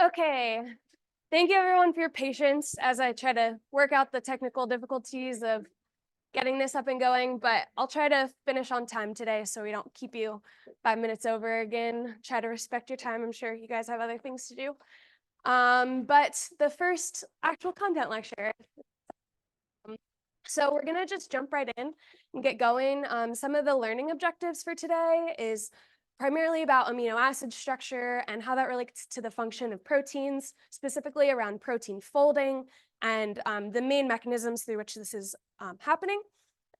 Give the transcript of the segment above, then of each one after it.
Okay, thank you everyone for your patience as I try to work out the technical difficulties of getting this up and going, but I'll try to finish on time today so we don't keep you 5 minutes over again. Try to respect your time. I'm sure you guys have other things to do. But the first actual content lecture. So we're gonna just jump right in and get going. Some of the learning objectives for today is primarily about amino acid structure and how that relates to the function of proteins, specifically around protein folding and the main mechanisms through which this is happening.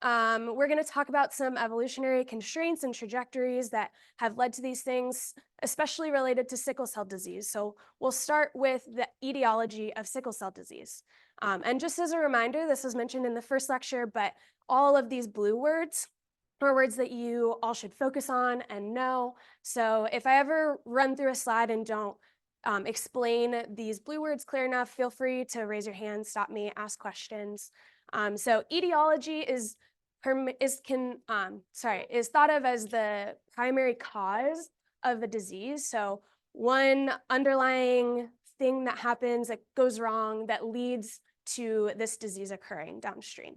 We're going to talk about some evolutionary constraints and trajectories that have led to these things, especially related to sickle cell disease. So we'll start with the etiology of sickle cell disease. And just as a reminder, this was mentioned in the first lecture, but all of these blue words are words that you all should focus on and know. So if I ever run through a slide and don't explain these blue words clear enough, feel free to raise your hand, stop me, ask questions. So etiology is thought of as the primary cause of a disease. So one underlying thing that happens that goes wrong that leads to this disease occurring downstream.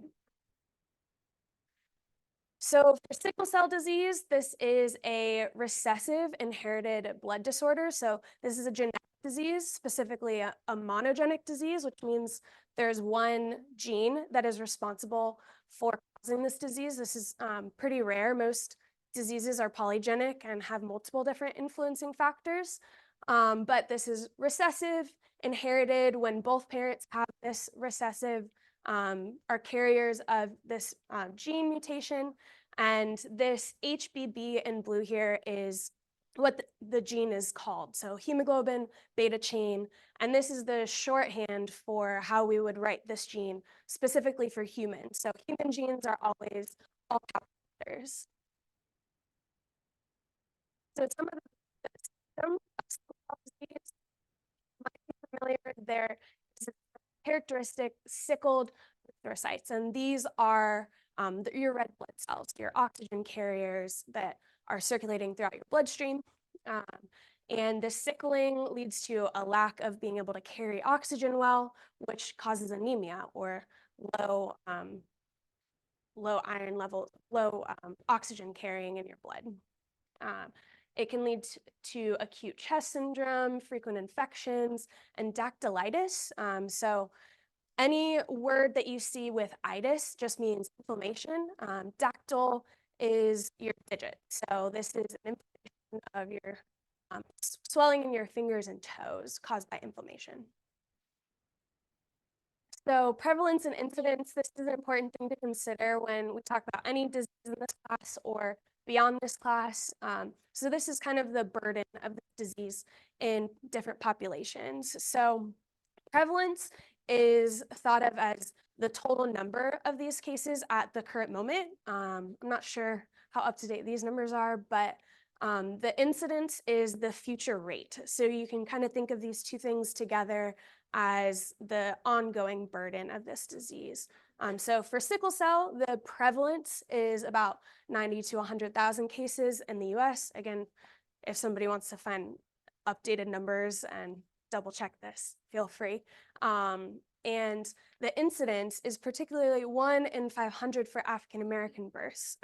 So for sickle cell disease, this is a recessive inherited blood disorder. So this is a genetic disease, specifically a monogenic disease, which means there's one gene that is responsible for causing this disease. This is pretty rare. Most diseases are polygenic and have multiple different influencing factors. But this is recessive, inherited when both parents have this recessive, are carriers of this gene mutation. And this HBB in blue here is what the gene is called. So hemoglobin beta chain. And this is the shorthand for how we would write this gene specifically for humans. So human genes are always all capital letters. So some of the symptoms of sickle cell disease might be familiar. There is a characteristic sickled erythrocytes, and these are your red blood cells, your oxygen carriers that are circulating throughout your bloodstream. And this sickling leads to a lack of being able to carry oxygen well, which causes anemia or low iron levels, low oxygen carrying in your blood. It can lead to acute chest syndrome, frequent infections, and dactylitis. So any word that you see with itis just means inflammation. Dactyl is your digit. So this is an inflammation of your swelling in your fingers and toes caused by inflammation. So prevalence and incidence, this is an important thing to consider when we talk about any disease in this class or beyond this class. So this is kind of the burden of the disease in different populations. So prevalence is thought of as the total number of these cases at the current moment. I'm not sure how up to date these numbers are, but the incidence is the future rate. So you can kind of think of these two things together as the ongoing burden of this disease. So for sickle cell, the prevalence is about 90 to 100,000 cases in the US. Again, if somebody wants to find updated numbers and double check this, feel free. And the incidence is particularly 1 in 500 for African American births.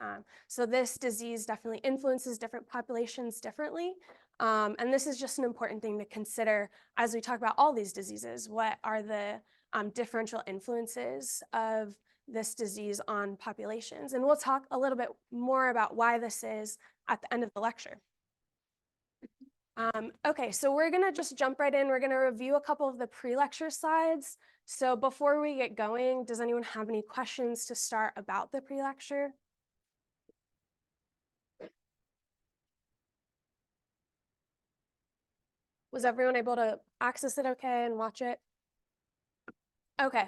So this disease definitely influences different populations differently. And this is just an important thing to consider as we talk about all these diseases. What are the differential influences of this disease on populations? And we'll talk a little bit more about why this is at the end of the lecture. Okay, so we're gonna just jump right in. We're gonna review a couple of the pre-lecture slides. So before we get going, does anyone have any questions to start about the pre-lecture? Was everyone able to access it okay and watch it? Okay,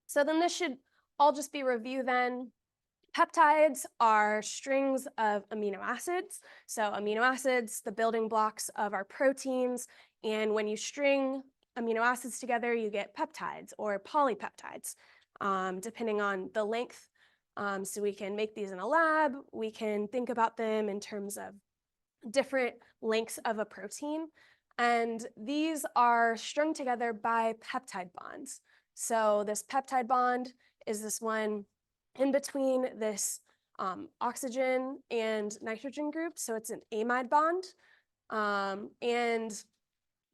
so then this should all just be review then. Peptides are strings of amino acids. So amino acids, the building blocks of our proteins. And when you string amino acids together, you get peptides or polypeptides, depending on the length. So we can make these in a lab. We can think about them in terms of different lengths of a protein. And these are strung together by peptide bonds. So this peptide bond is this one in between this oxygen and nitrogen group. So it's an amide bond. And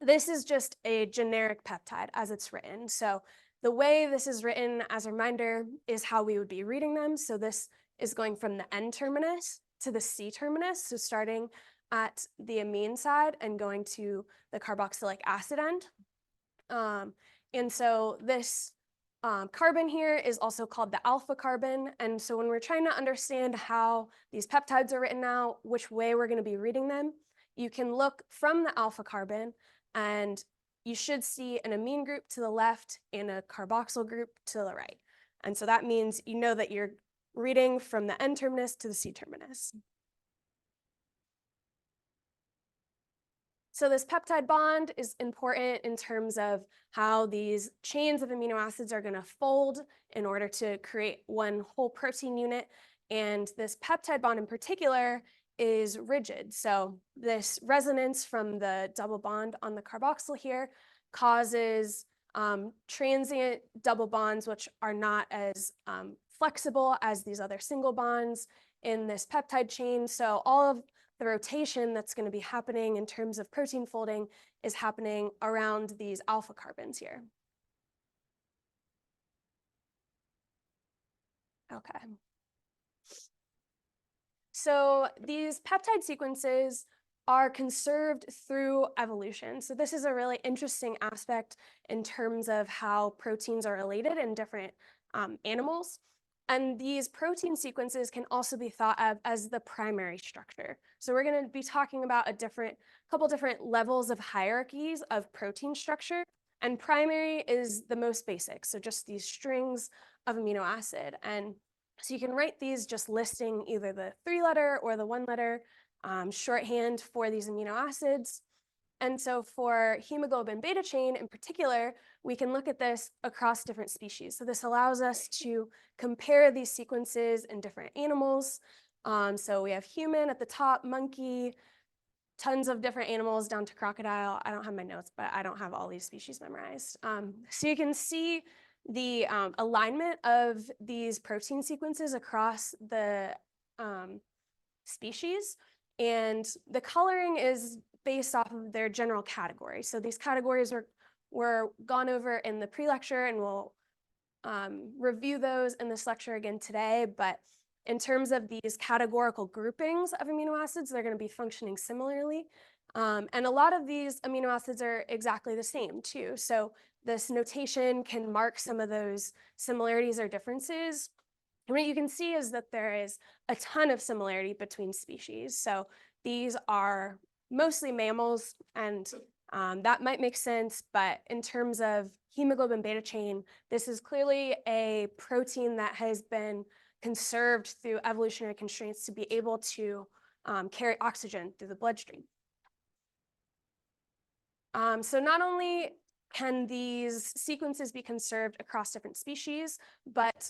this is just a generic peptide as it's written. So the way this is written as a reminder is how we would be reading them. So this is going from the N terminus to the C terminus. So starting at the amine side and going to the carboxylic acid end. And so this carbon here is also called the alpha carbon. And so when we're trying to understand how these peptides are written out, which way we're going to be reading them, you can look from the alpha carbon and you should see an amine group to the left and a carboxyl group to the right. And so that means you know that you're reading from the N terminus to the C terminus. So this peptide bond is important in terms of how these chains of amino acids are going to fold in order to create one whole protein unit. And this peptide bond in particular is rigid. So this resonance from the double bond on the carboxyl here causes transient double bonds, which are not as flexible as these other single bonds in this peptide chain. So all of the rotation that's going to be happening in terms of protein folding is happening around these alpha carbons here. Okay. So these peptide sequences are conserved through evolution. So this is a really interesting aspect in terms of how proteins are related in different animals. And these protein sequences can also be thought of as the primary structure. So we're going to be talking about a couple different levels of hierarchies of protein structure. And primary is the most basic. So just these strings of amino acid. And so you can write these just listing either the 3-letter or the 1-letter shorthand for these amino acids. And so for hemoglobin beta chain in particular, we can look at this across different species. So this allows us to compare these sequences in different animals. So we have human at the top, monkey, tons of different animals down to crocodile. I don't have my notes, but I don't have all these species memorized. So you can see the alignment of these protein sequences across the species. And the coloring is based off of their general category. So these categories were gone over in the pre-lecture, and we'll review those in this lecture again today. But in terms of these categorical groupings of amino acids, they're going to be functioning similarly. And a lot of these amino acids are exactly the same too. So this notation can mark some of those similarities or differences. And what you can see is that there is a ton of similarity between species. So these are mostly mammals, and that might make sense, but in terms of hemoglobin beta chain, this is clearly a protein that has been conserved through evolutionary constraints to be able to carry oxygen through the bloodstream. So not only can these sequences be conserved across different species, but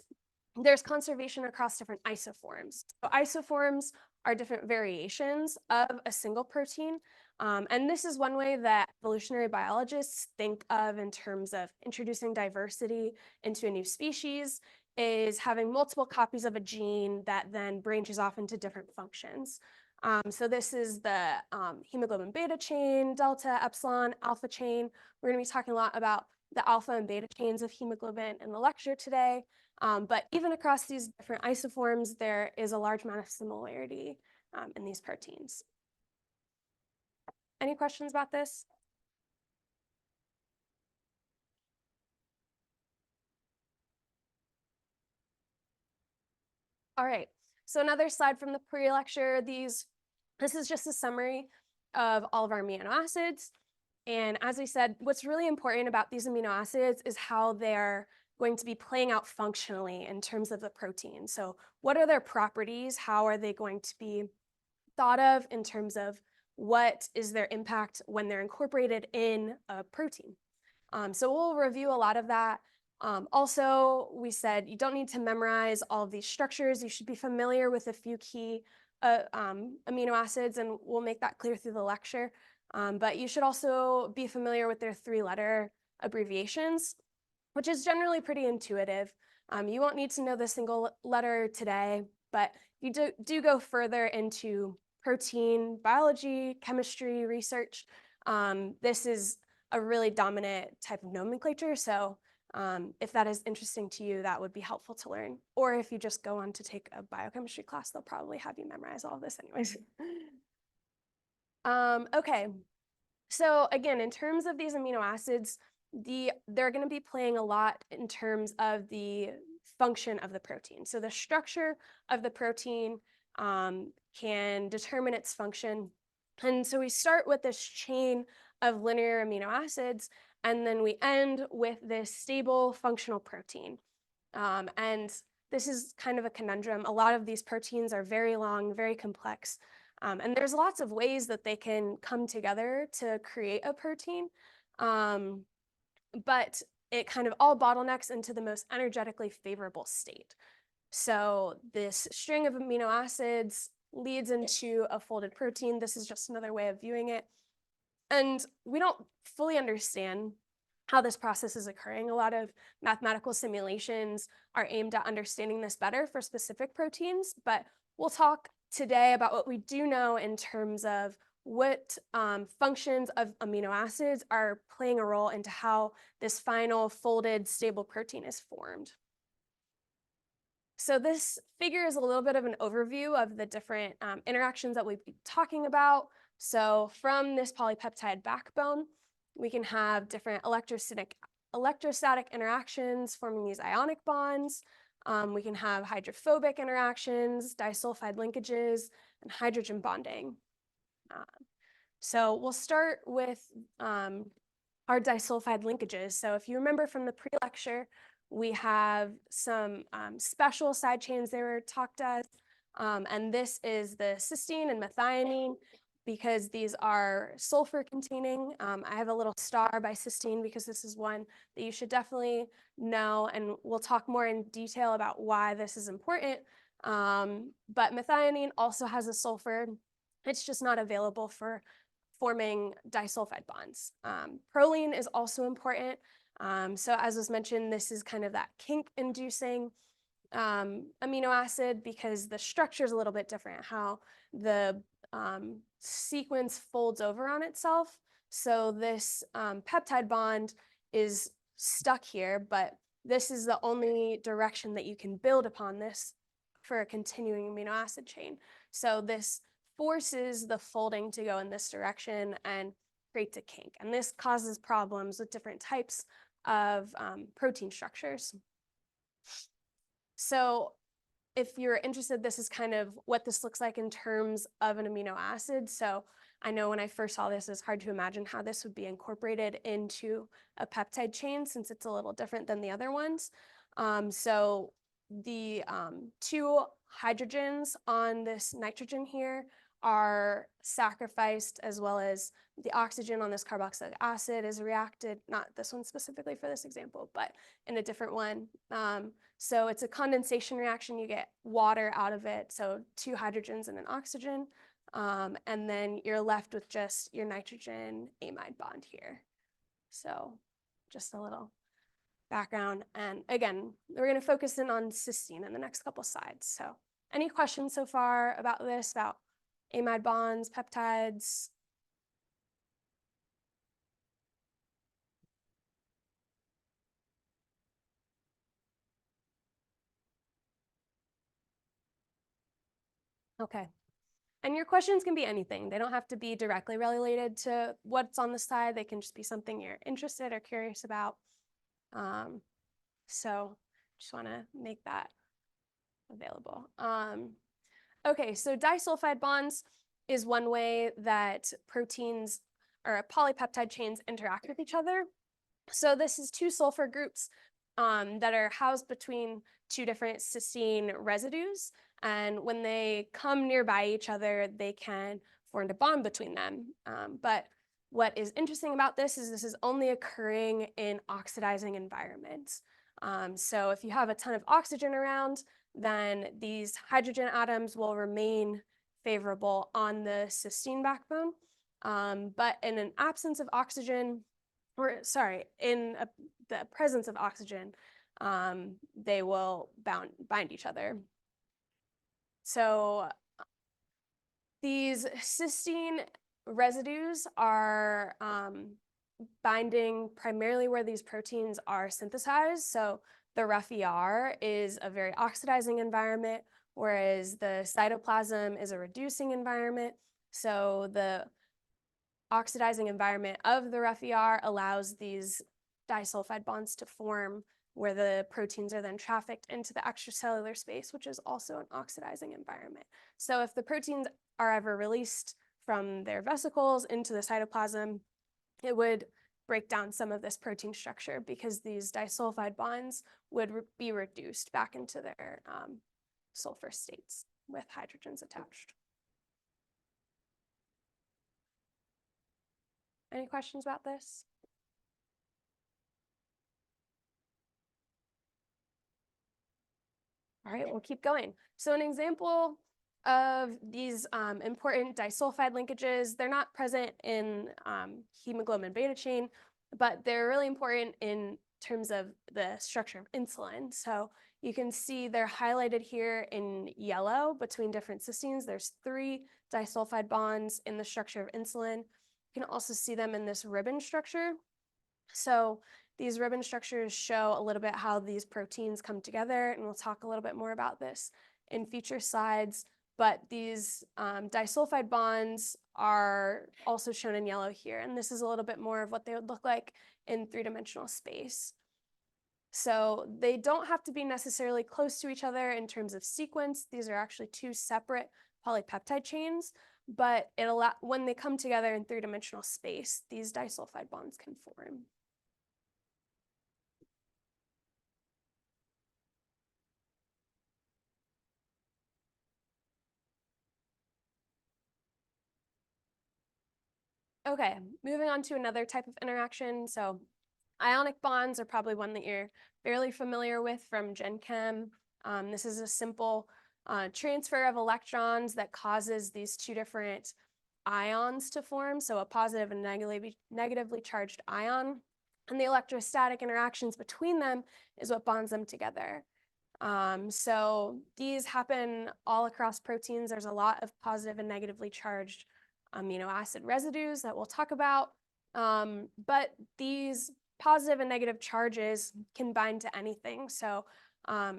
there's conservation across different isoforms. So isoforms are different variations of a single protein. And this is one way that evolutionary biologists think of in terms of introducing diversity into a new species, is having multiple copies of a gene that then branches off into different functions. So this is the hemoglobin beta chain, delta, epsilon, alpha chain. We're going to be talking a lot about the alpha and beta chains of hemoglobin in the lecture today. But even across these different isoforms, there is a large amount of similarity in these proteins. Any questions about this? All right, so another slide from the pre-lecture. This is just a summary of all of our amino acids. And as we said, what's really important about these amino acids is how they're going to be playing out functionally in terms of the protein. So what are their properties? How are they going to be thought of in terms of what is their impact when they're incorporated in a protein? So we'll review a lot of that. Also, we said you don't need to memorize all of these structures. You should be familiar with a few key amino acids, and we'll make that clear through the lecture. But you should also be familiar with their 3-letter abbreviations, which is generally pretty intuitive. You won't need to know the single letter today, but you do go further into protein biology, chemistry research. This is a really dominant type of nomenclature, so if that is interesting to you, that would be helpful to learn. Or if you just go on to take a biochemistry class, they'll probably have you memorize all of this anyways. Okay, so again, in terms of these amino acids, they're going to be playing a lot in terms of the function of the protein. So the structure of the protein can determine its function. And so we start with this chain of linear amino acids, and then we end with this stable functional protein. And this is kind of a conundrum. A lot of these proteins are very long, very complex. And there's lots of ways that they can come together to create a protein. But it kind of all bottlenecks into the most energetically favorable state. So this string of amino acids leads into a folded protein. This is just another way of viewing it. And we don't fully understand how this process is occurring. A lot of mathematical simulations are aimed at understanding this better for specific proteins, but we'll talk today about what we do know in terms of what functions of amino acids are playing a role into how this final folded stable protein is formed. So this figure is a little bit of an overview of the different interactions that we'll be talking about. So from this polypeptide backbone, we can have different electrostatic interactions forming these ionic bonds. We can have hydrophobic interactions, disulfide linkages, and hydrogen bonding. So we'll start with our disulfide linkages. So if you remember from the pre-lecture, we have some special side chains they were talked as, and this is the cysteine and methionine because these are sulfur containing. I have a little star by cysteine because this is one that you should definitely know, and we'll talk more in detail about why this is important. But methionine also has a sulfur. It's just not available for forming disulfide bonds. Proline is also important. So as was mentioned, this is kind of that kink-inducing amino acid because the structure is a little bit different, how the sequence folds over on itself. So this peptide bond is stuck here, but this is the only direction that you can build upon this for a continuing amino acid chain. So this forces the folding to go in this direction and creates a kink. And this causes problems with different types of protein structures. So if you're interested, this is kind of what this looks like in terms of an amino acid. So I know when I first saw this, it's hard to imagine how this would be incorporated into a peptide chain since it's a little different than the other ones. So the 2 hydrogens on this nitrogen here are sacrificed, as well as the oxygen on this carboxylic acid is reacted, not this one specifically for this example, but in a different one. So it's a condensation reaction. You get water out of it, so 2 hydrogens and an oxygen, and then you're left with just your nitrogen amide bond here. So just a little background. And again, we're going to focus in on cysteine in the next couple slides. So any questions so far about this, about amide bonds, peptides? Okay. And your questions can be anything. They don't have to be directly related to what's on the slide. They can just be something you're interested or curious about. So just want to make that available. Okay, so disulfide bonds is one way that proteins or polypeptide chains interact with each other. So this is 2 sulfur groups that are housed between 2 different cysteine residues. And when they come nearby each other, they can form a bond between them. But what is interesting about this is only occurring in oxidizing environments. So if you have a ton of oxygen around, then these hydrogen atoms will remain favorable on the cysteine backbone. But in an absence of oxygen, or sorry, in the presence of oxygen, they will bind each other. So these cysteine residues are binding primarily where these proteins are synthesized. So the rough ER is a very oxidizing environment, whereas the cytoplasm is a reducing environment. So the oxidizing environment of the rough ER allows these disulfide bonds to form, where the proteins are then trafficked into the extracellular space, which is also an oxidizing environment. So if the proteins are ever released from their vesicles into the cytoplasm, it would break down some of this protein structure because these disulfide bonds would be reduced back into their sulfur states with hydrogens attached. Any questions about this? All right, we'll keep going. So an example of these important disulfide linkages, they're not present in hemoglobin beta chain, but they're really important in terms of the structure of insulin. So you can see they're highlighted here in yellow between different cysteines. There's 3 disulfide bonds in the structure of insulin. You can also see them in this ribbon structure. So these ribbon structures show a little bit how these proteins come together, and we'll talk a little bit more about this in future slides. But these disulfide bonds are also shown in yellow here, and this is a little bit more of what they would look like in 3-dimensional space. So they don't have to be necessarily close to each other in terms of sequence. These are actually 2 separate polypeptide chains, but when they come together in 3-dimensional space, these disulfide bonds can form. Okay, moving on to another type of interaction. So ionic bonds are probably one that you're fairly familiar with from Gen Chem. This is a simple transfer of electrons that causes these 2 different ions to form, so a positive and negatively charged ion. And the electrostatic interactions between them is what bonds them together. So these happen all across proteins. There's a lot of positive and negatively charged amino acid residues that we'll talk about. But these positive and negative charges can bind to anything. So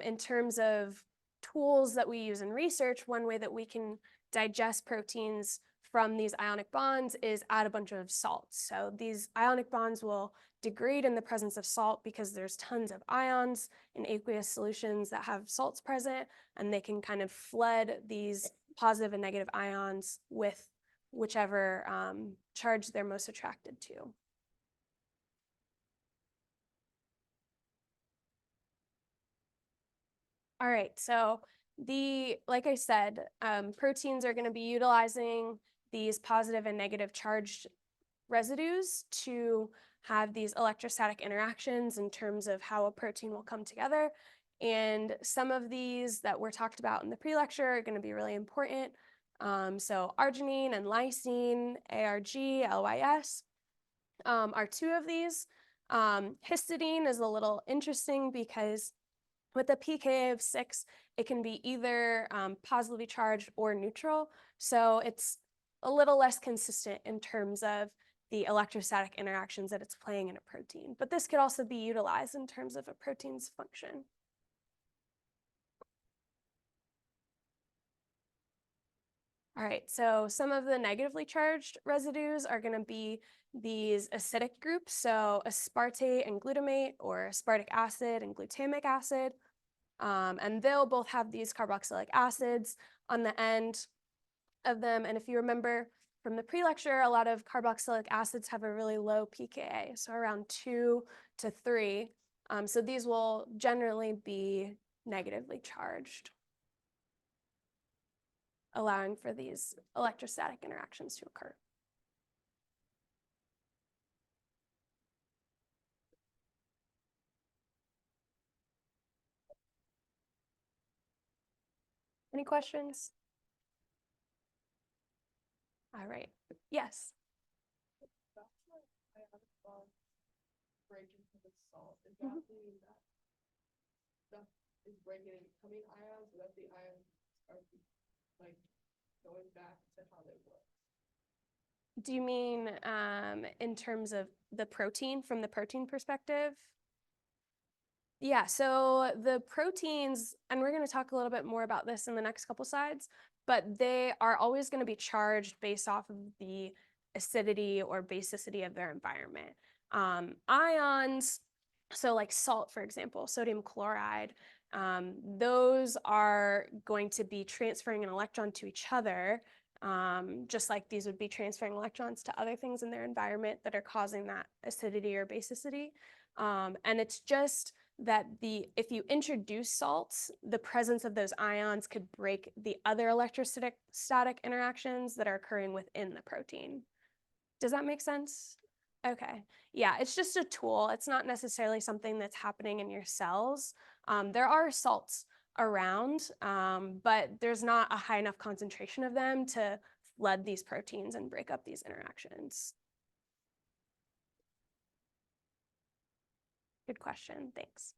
in terms of tools that we use in research, one way that we can digest proteins from these ionic bonds is add a bunch of salts. So these ionic bonds will degrade in the presence of salt because there's tons of ions in aqueous solutions that have salts present, and they can kind of flood these positive and negative ions with whichever charge they're most attracted to. All right, so like I said, proteins are going to be utilizing these positive and negative charged residues to have these electrostatic interactions in terms of how a protein will come together. And some of these that were talked about in the pre-lecture are going to be really important. So arginine and lysine, ARG, LYS, are 2 of these. Histidine is a little interesting because with a pKa of 6, it can be either positively charged or neutral. So it's a little less consistent in terms of the electrostatic interactions that it's playing in a protein. But this could also be utilized in terms of a protein's function. All right, so some of the negatively charged residues are going to be these acidic groups, so aspartate and glutamate, or aspartic acid and glutamic acid. And they'll both have these carboxylic acids on the end of them. And if you remember from the pre-lecture, a lot of carboxylic acids have a really low pKa, so around 2 to 3. So these will generally be negatively charged, allowing for these electrostatic interactions to occur. Any questions? All right, yes. breaking because it's salt. Is that meaning that stuff is breaking and becoming ions, or that the ions are like going back to how they were? Do you mean in terms of the protein, from the protein perspective? Yeah, so the proteins, and we're going to talk a little bit more about this in the next couple slides, but they are always going to be charged based off of the acidity or basicity of their environment. Ions, so like salt, for example, sodium chloride, those are going to be transferring an electron to each other, just like these would be transferring electrons to other things in their environment that are causing that acidity or basicity. And it's just that if you introduce salts, the presence of those ions could break the other electrostatic interactions that are occurring within the protein. Does that make sense? Okay. Yeah, it's just a tool. It's not necessarily something that's happening in your cells. There are salts around, but there's not a high enough concentration of them to flood these proteins and break up these interactions. Good question. Thanks.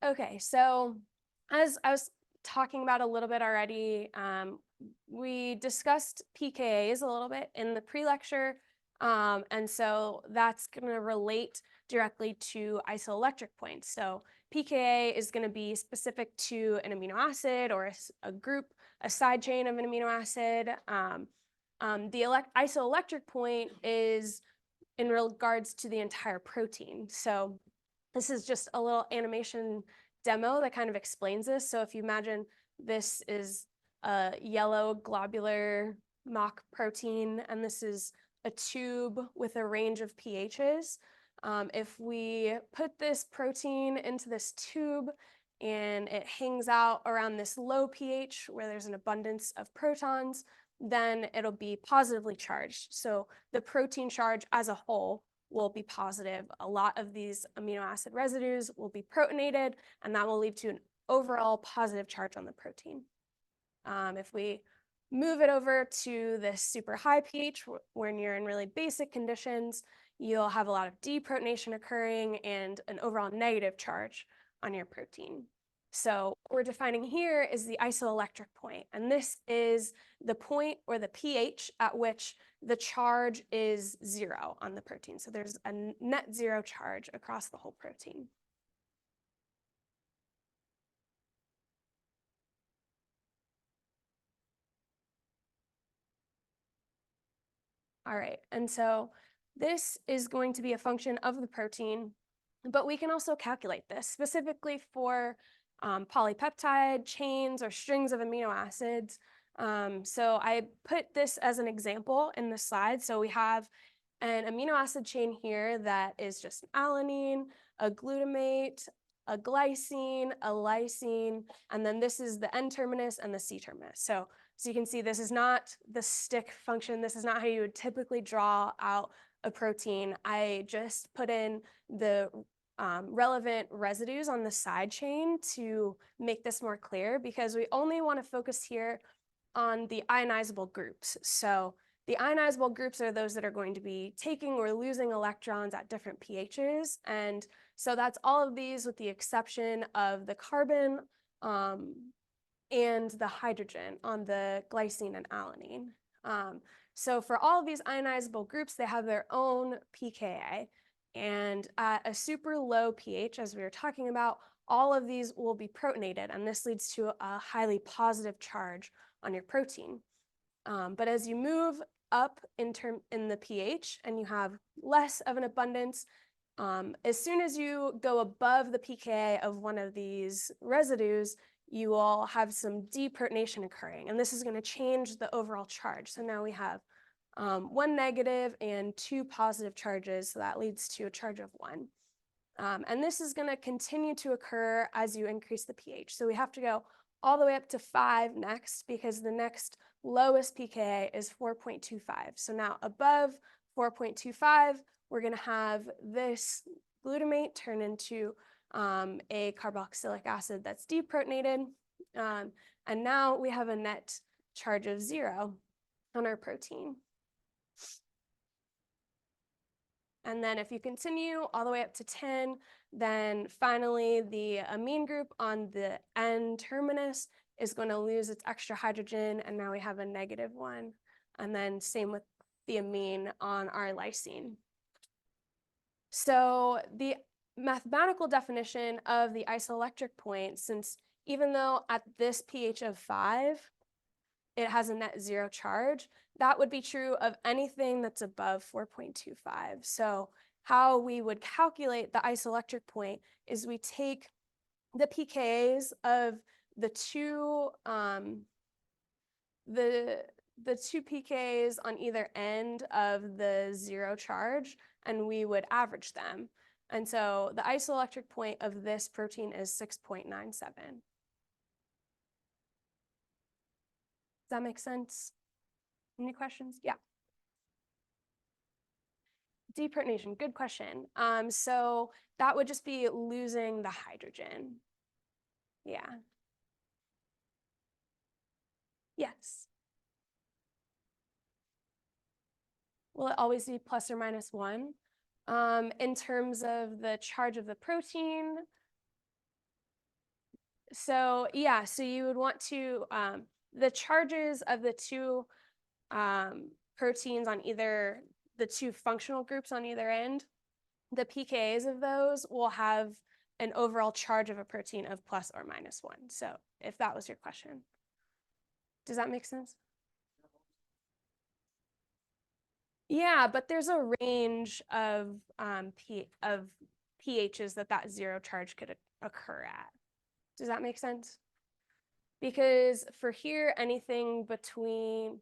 Okay, so as I was talking about a little bit already, we discussed pKa's a little bit in the pre-lecture, and so that's going to relate directly to isoelectric points. So pKa is going to be specific to an amino acid or a group, a side chain of an amino acid. The isoelectric point is in regards to the entire protein. So this is just a little animation demo that kind of explains this. So if you imagine this is a yellow globular mock protein, and this is a tube with a range of pHs. If we put this protein into this tube and it hangs out around this low pH where there's an abundance of protons, then it'll be positively charged. So the protein charge as a whole will be positive. A lot of these amino acid residues will be protonated, and that will lead to an overall positive charge on the protein. If we move it over to this super high pH, when you're in really basic conditions, you'll have a lot of deprotonation occurring and an overall negative charge on your protein. So what we're defining here is the isoelectric point, and this is the point or the pH at which the charge is 0 on the protein. So there's a net 0 charge across the whole protein. All right, and so this is going to be a function of the protein, but we can also calculate this specifically for polypeptide chains or strings of amino acids. So I put this as an example in the slide. So we have an amino acid chain here that is just alanine, a glutamate, a glycine, a lysine, and then this is the N-terminus and the C-terminus. So you can see this is not the stick function. This is not how you would typically draw out a protein. I just put in the relevant residues on the side chain to make this more clear, because we only want to focus here on the ionizable groups. So the ionizable groups are those that are going to be taking or losing electrons at different pHs. And so that's all of these with the exception of the carbon and the hydrogen on the glycine and alanine. So for all of these ionizable groups, they have their own pKa. And at a super low pH, as we were talking about, all of these will be protonated, and this leads to a highly positive charge on your protein. But as you move up in the pH and you have less of an abundance, as soon as you go above the pKa of one of these residues, you will have some deprotonation occurring, and this is going to change the overall charge. So now we have 1 negative and 2 positive charges, so that leads to a charge of 1. And this is going to continue to occur as you increase the pH. So we have to go all the way up to 5 next, because the next lowest pKa is 4.25. So now above 4.25, we're going to have this glutamate turn into a carboxylic acid that's deprotonated. And now we have a net charge of 0 on our protein. And then if you continue all the way up to 10, then finally the amine group on the N terminus is going to lose its extra hydrogen, and now we have a -1. And then same with the amine on our lysine. So the mathematical definition of the isoelectric point, since even though at this pH of 5, it has a net zero charge, that would be true of anything that's above 4.25. So how we would calculate the isoelectric point is we take the pKa's of the two pKa's on either end of the zero charge, and we would average them. And so the isoelectric point of this protein is 6.97. Does that make sense? Any questions? Yeah. Deprotonation, good question. So that would just be losing the hydrogen. Yeah. Yes. Will it always be plus or minus 1? In terms of the charge of the protein, so yeah, so you would want to, the charges of the two proteins on either, the two functional groups on either end, the pKa's of those will have an overall charge of a protein of plus or minus 1. So if that was your question. Does that make sense? Yeah, but there's a range of pHs that zero charge could occur at. Does that make sense? Because for here, anything between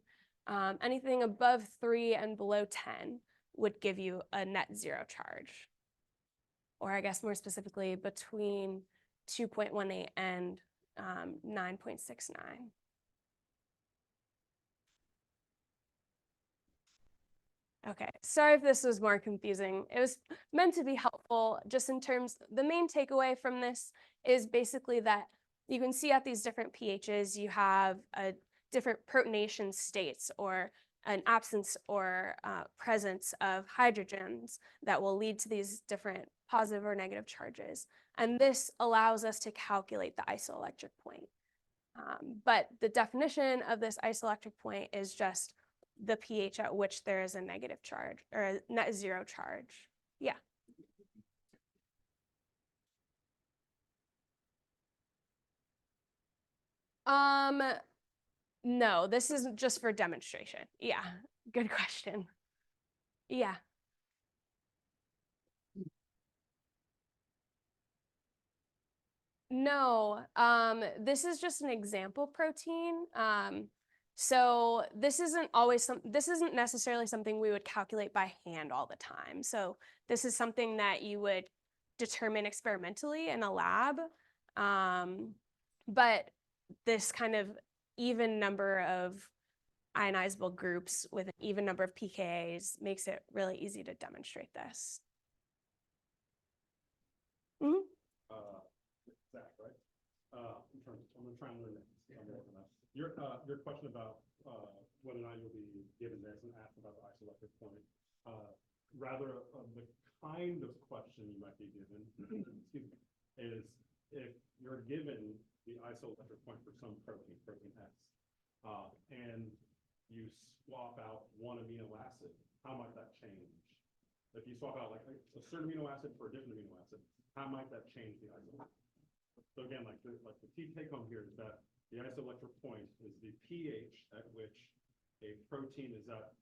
anything above 3 and below 10 would give you a net zero charge. Or I guess more specifically, between 2.18 and 9.69. Okay, sorry if this was more confusing. It was meant to be helpful just in terms, the main takeaway from this is basically that you can see at these different pHs, you have a different protonation states or an absence or presence of hydrogens that will lead to these different positive or negative charges. And this allows us to calculate the isoelectric point. But the definition of this isoelectric point is just the pH at which there is a negative charge or a net zero charge. Yeah. No, this is just for demonstration. Yeah, good question. Yeah. No, this is just an example protein. So this isn't necessarily something we would calculate by hand all the time. So this is something that you would determine experimentally in a lab. But this kind of even number of ionizable groups with an even number of pKa's makes it really easy to demonstrate this. Mm-hmm. Zach, right? I'm gonna try and learn that. Your question about whether or not you'll be given this and asked about the isoelectric point, rather the kind of question you might be given, excuse me, is if you're given the isoelectric point for some protein X, and you swap out one amino acid, how might that change? If you swap out like a certain amino acid for a different amino acid, how might that change the isoelectric? So again, like the key take home here is that the isoelectric point is the pH at which a protein is at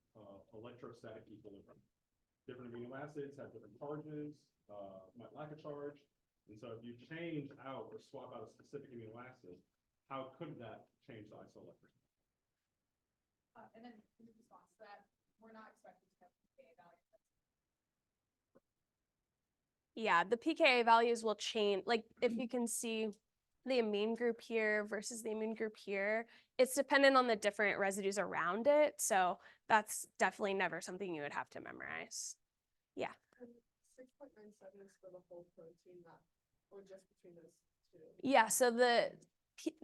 electrostatic equilibrium. Different amino acids have different charges, might lack a charge. And so if you change out or swap out a specific amino acid, how could that change the isoelectric? And then in response to that, we're not expected to have pKa values. Yeah, the pKa values will change. Like if you can see the amine group here versus the amine group here, it's dependent on the different residues around it. So that's definitely never something you would have to memorize. Yeah. 6.97 is for the whole protein, or just between those two? Yeah, so the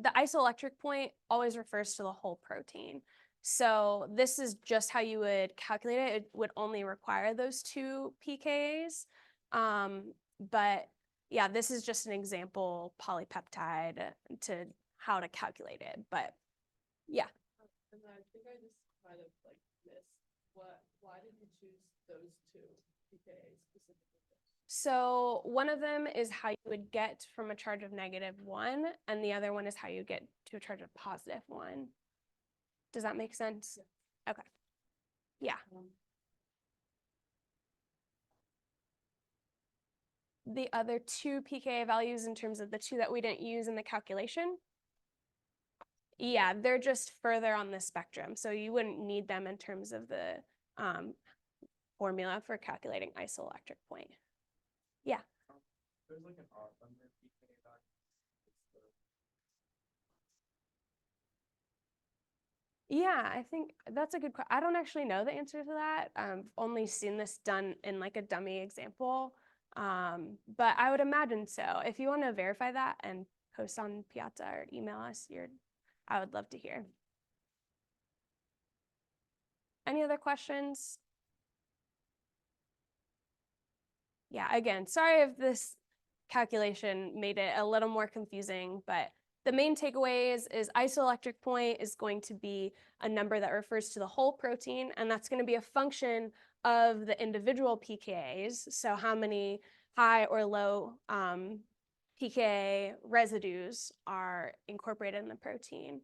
isoelectric point always refers to the whole protein. So this is just how you would calculate it. It would only require those 2 pKa's. But yeah, this is just an example polypeptide to how to calculate it. But yeah. And I think I just kind of like missed why did you choose those 2 pKa's specifically? So one of them is how you would get from a charge of -1, and the other one is how you get to a charge of +1. Does that make sense? Yeah. Okay. Yeah. The other 2 pKa values in terms of the 2 that we didn't use in the calculation, yeah, they're just further on the spectrum. So you wouldn't need them in terms of the formula for calculating isoelectric point. Yeah. There's like an odd number of pKa values. Yeah, I think that's a good question. I don't actually know the answer to that. I've only seen this done in like a dummy example. But I would imagine so. If you want to verify that and post on Piazza or email us, I would love to hear. Any other questions? Yeah, again, sorry if this calculation made it a little more confusing, but the main takeaways is isoelectric point is going to be a number that refers to the whole protein, and that's going to be a function of the individual pKa's, so how many high or low pKa residues are incorporated in the protein.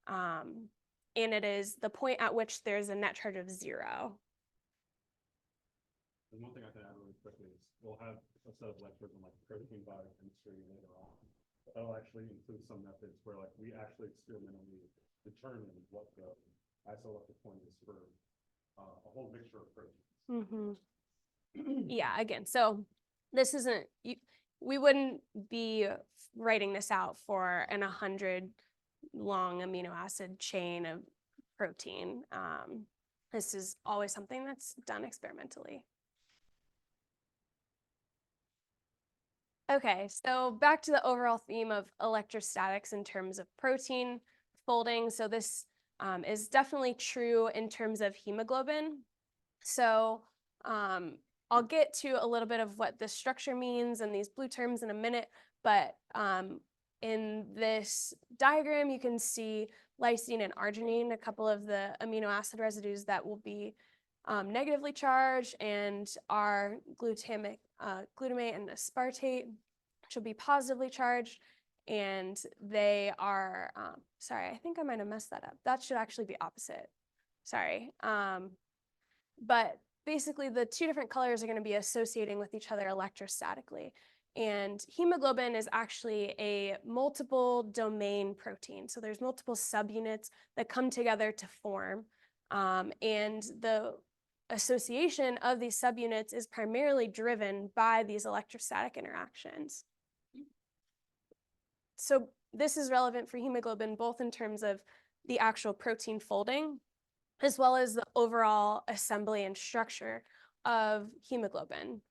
And it is the point at which there's a net charge of 0. And one thing I can add really quickly is we'll have a set of lectures on like protein biochemistry later on. That'll actually include some methods where like we actually experimentally determine what the isoelectric point is for a whole mixture of proteins. Yeah, again, so this isn't, we wouldn't be writing this out for an 100 long amino acid chain of protein. This is always something that's done experimentally. Okay, so back to the overall theme of electrostatics in terms of protein folding. So this is definitely true in terms of hemoglobin. So I'll get to a little bit of what this structure means and these blue terms in a minute, but in this diagram, you can see lysine and arginine, a couple of the amino acid residues that will be negatively charged, and our glutamate and aspartate, which will be positively charged, and they are, sorry, I think I might have messed that up. That should actually be opposite. Sorry. But basically, the 2 different colors are going to be associating with each other electrostatically. And hemoglobin is actually a multiple domain protein. So there's multiple subunits that come together to form. And the association of these subunits is primarily driven by these electrostatic interactions. So this is relevant for hemoglobin, both in terms of the actual protein folding, as well as the overall assembly and structure of hemoglobin.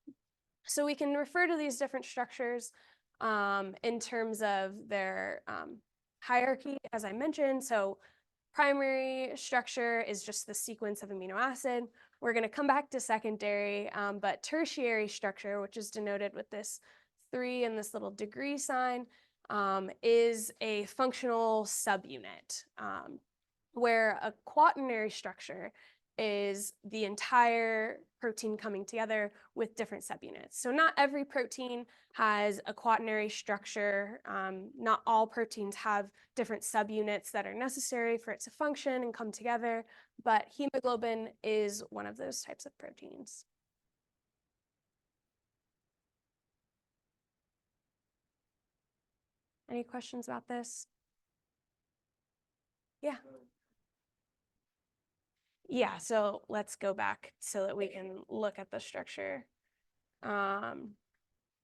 So we can refer to these different structures in terms of their hierarchy, as I mentioned. So primary structure is just the sequence of amino acid. We're going to come back to secondary, but tertiary structure, which is denoted with this 3 and this little degree sign, is a functional subunit, where a quaternary structure is the entire protein coming together with different subunits. So not every protein has a quaternary structure. Not all proteins have different subunits that are necessary for it to function and come together, but hemoglobin is one of those types of proteins. Any questions about this? Yeah. Yeah, so let's go back so that we can look at the structure.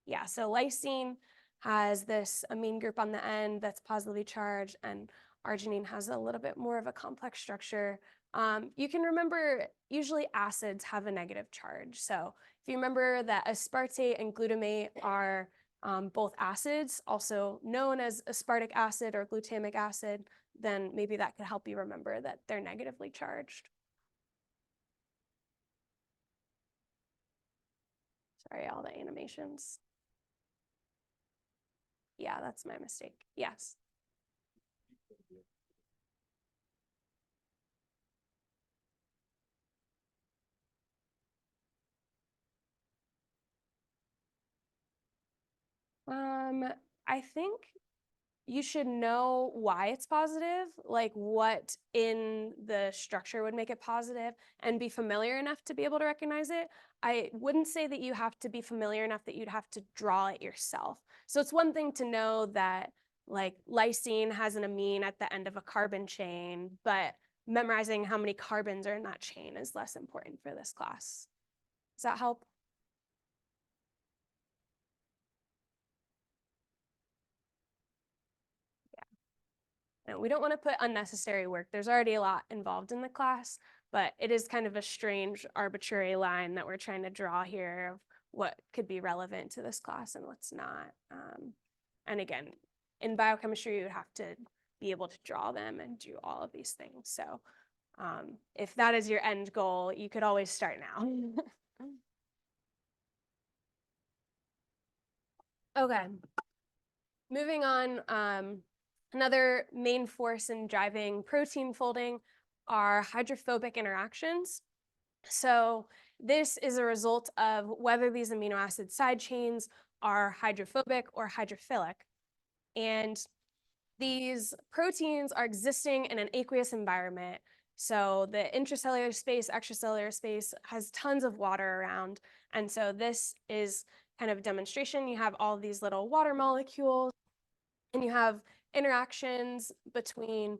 Yeah, so lysine has this amine group on the end that's positively charged, and arginine has a little bit more of a complex structure. You can remember usually acids have a negative charge. So if you remember that aspartate and glutamate are both acids, also known as aspartic acid or glutamic acid, then maybe that could help you remember that they're negatively charged. Sorry, all the animations. Yeah, that's my mistake. Yes. I think you should know why it's positive, like what in the structure would make it positive, and be familiar enough to be able to recognize it. I wouldn't say that you have to be familiar enough that you'd have to draw it yourself. So it's one thing to know that like lysine has an amine at the end of a carbon chain, but memorizing how many carbons are in that chain is less important for this class. Does that help? No, we don't want to put unnecessary work. There's already a lot involved in the class, but it is kind of a strange arbitrary line that we're trying to draw here of what could be relevant to this class and what's not. And again, in biochemistry, you would have to be able to draw them and do all of these things. So if that is your end goal, you could always start now. Okay, moving on. Another main force in driving protein folding are hydrophobic interactions. So this is a result of whether these amino acid side chains are hydrophobic or hydrophilic. And these proteins are existing in an aqueous environment. So the intracellular space, extracellular space has tons of water around. And so this is kind of a demonstration. You have all these little water molecules, and you have interactions between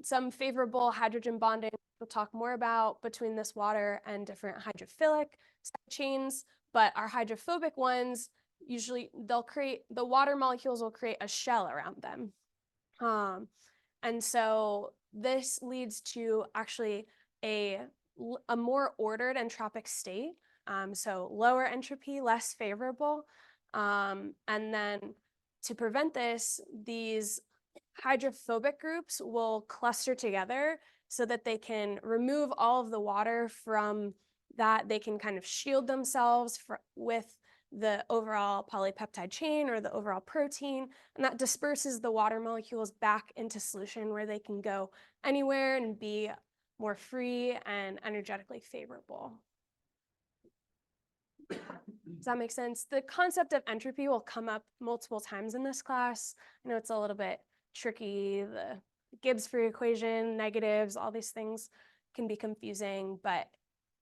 some favorable hydrogen bonding we'll talk more about between this water and different hydrophilic side chains, but our hydrophobic ones, usually the water molecules will create a shell around them. And so this leads to actually a more ordered entropic state. So lower entropy, less favorable. And then to prevent this, these hydrophobic groups will cluster together so that they can remove all of the water from that. They can kind of shield themselves with the overall polypeptide chain or the overall protein, and that disperses the water molecules back into solution where they can go anywhere and be more free and energetically favorable. Does that make sense? The concept of entropy will come up multiple times in this class. I know it's a little bit tricky. The Gibbs free equation, negatives, all these things can be confusing, but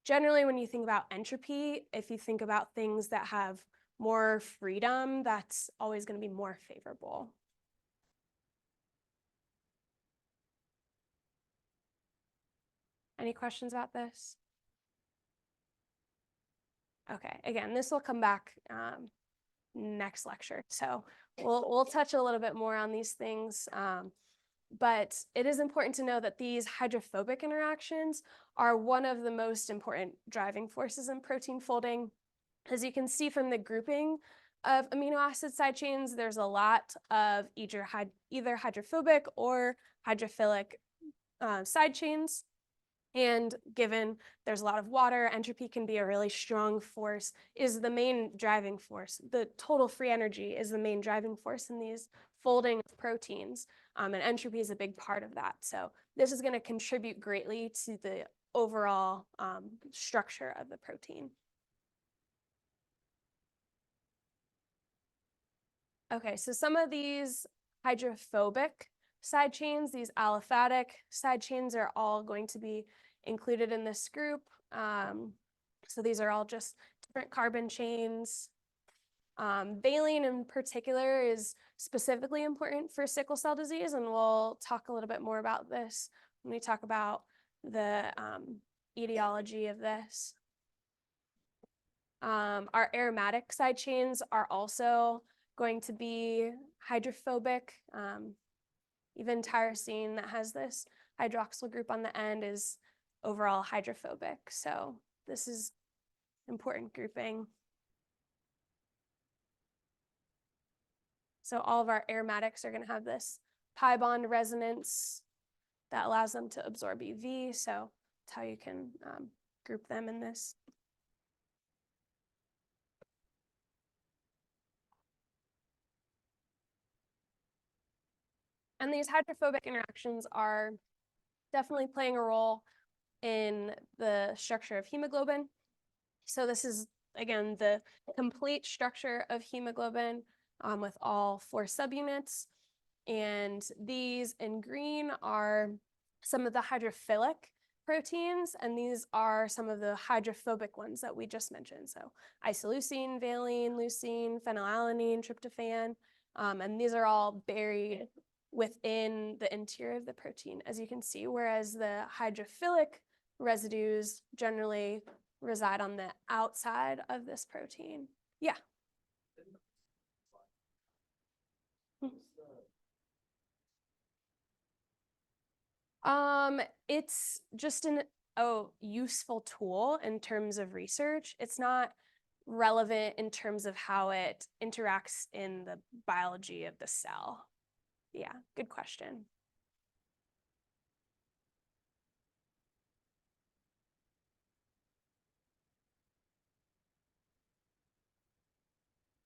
generally when you think about entropy, if you think about things that have more freedom, that's always going to be more favorable. Any questions about this? Okay, again, this will come back next lecture. So we'll touch a little bit more on these things. But it is important to know that these hydrophobic interactions are one of the most important driving forces in protein folding. As you can see from the grouping of amino acid side chains, there's a lot of either hydrophobic or hydrophilic side chains. And given there's a lot of water, entropy can be a really strong force, is the main driving force. The total free energy is the main driving force in these folding of proteins, and entropy is a big part of that. So this is going to contribute greatly to the overall structure of the protein. Okay, so some of these hydrophobic side chains, these aliphatic side chains, are all going to be included in this group. So these are all just different carbon chains. Valine in particular is specifically important for sickle cell disease, and we'll talk a little bit more about this when we talk about the etiology of this. Our aromatic side chains are also going to be hydrophobic. Even tyrosine that has this hydroxyl group on the end is overall hydrophobic. So this is important grouping. So all of our aromatics are going to have this pi bond resonance that allows them to absorb UV. So that's how you can group them in this. And these hydrophobic interactions are definitely playing a role in the structure of hemoglobin. So this is, again, the complete structure of hemoglobin with all 4 subunits. And these in green are some of the hydrophilic proteins, and these are some of the hydrophobic ones that we just mentioned. So isoleucine, valine, leucine, phenylalanine, tryptophan, and these are all buried within the interior of the protein, as you can see, whereas the hydrophilic residues generally reside on the outside of this protein. Yeah. It's just a useful tool in terms of research. It's not relevant in terms of how it interacts in the biology of the cell. Yeah, good question.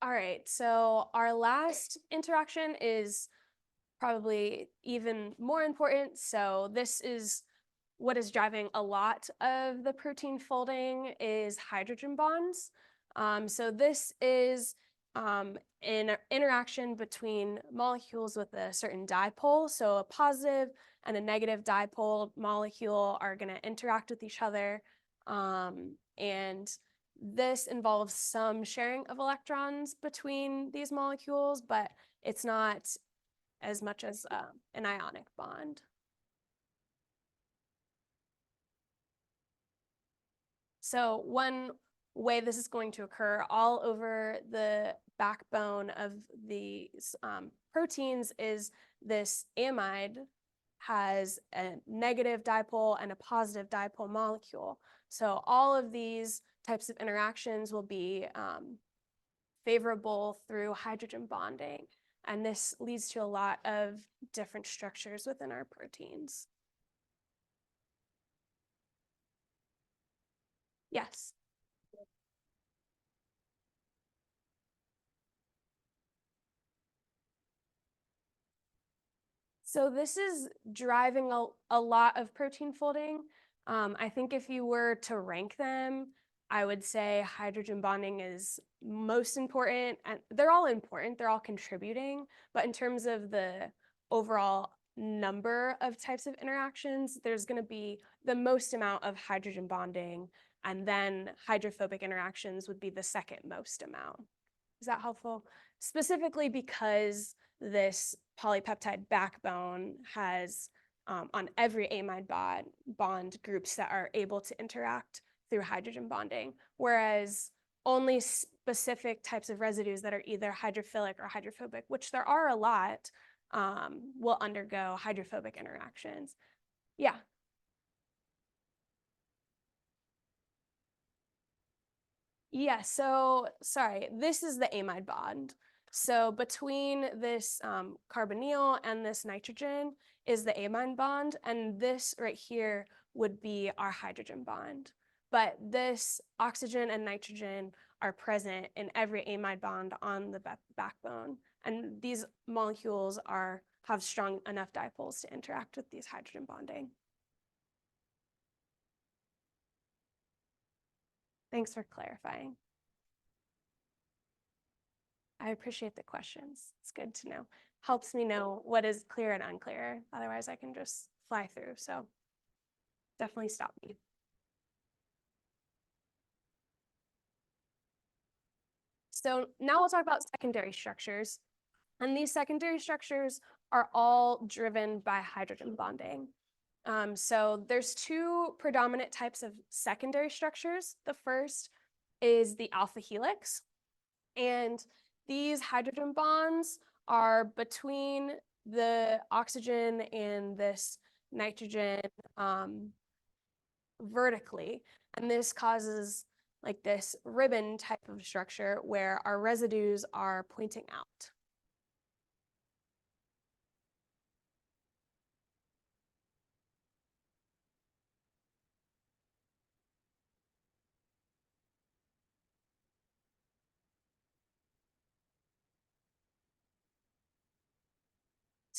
All right, so our last interaction is probably even more important. So this is what is driving a lot of the protein folding is hydrogen bonds. So this is an interaction between molecules with a certain dipole. So a positive and a negative dipole molecule are going to interact with each other. And this involves some sharing of electrons between these molecules, but it's not as much as an ionic bond. So one way this is going to occur all over the backbone of these proteins is this amide has a negative dipole and a positive dipole molecule. So all of these types of interactions will be favorable through hydrogen bonding. And this leads to a lot of different structures within our proteins. Yes. So this is driving a lot of protein folding. I think if you were to rank them, I would say hydrogen bonding is most important, and they're all important, they're all contributing, but in terms of the overall number of types of interactions, there's going to be the most amount of hydrogen bonding, and then hydrophobic interactions would be the second most amount. Is that helpful? Specifically because this polypeptide backbone has on every amide bond groups that are able to interact through hydrogen bonding, whereas only specific types of residues that are either hydrophilic or hydrophobic, which there are a lot, will undergo hydrophobic interactions. Yeah. Yeah, so sorry, this is the amide bond. So between this carbonyl and this nitrogen is the amide bond, and this right here would be our hydrogen bond. But this oxygen and nitrogen are present in every amide bond on the backbone, and these molecules have strong enough dipoles to interact with these hydrogen bonding. Thanks for clarifying. I appreciate the questions. It's good to know. Helps me know what is clear and unclear. Otherwise, I can just fly through. So definitely stop me. So now we'll talk about secondary structures. And these secondary structures are all driven by hydrogen bonding. So there's 2 predominant types of secondary structures. The first is the alpha helix. And these hydrogen bonds are between the oxygen and this nitrogen vertically. And this causes like this ribbon type of structure where our residues are pointing out.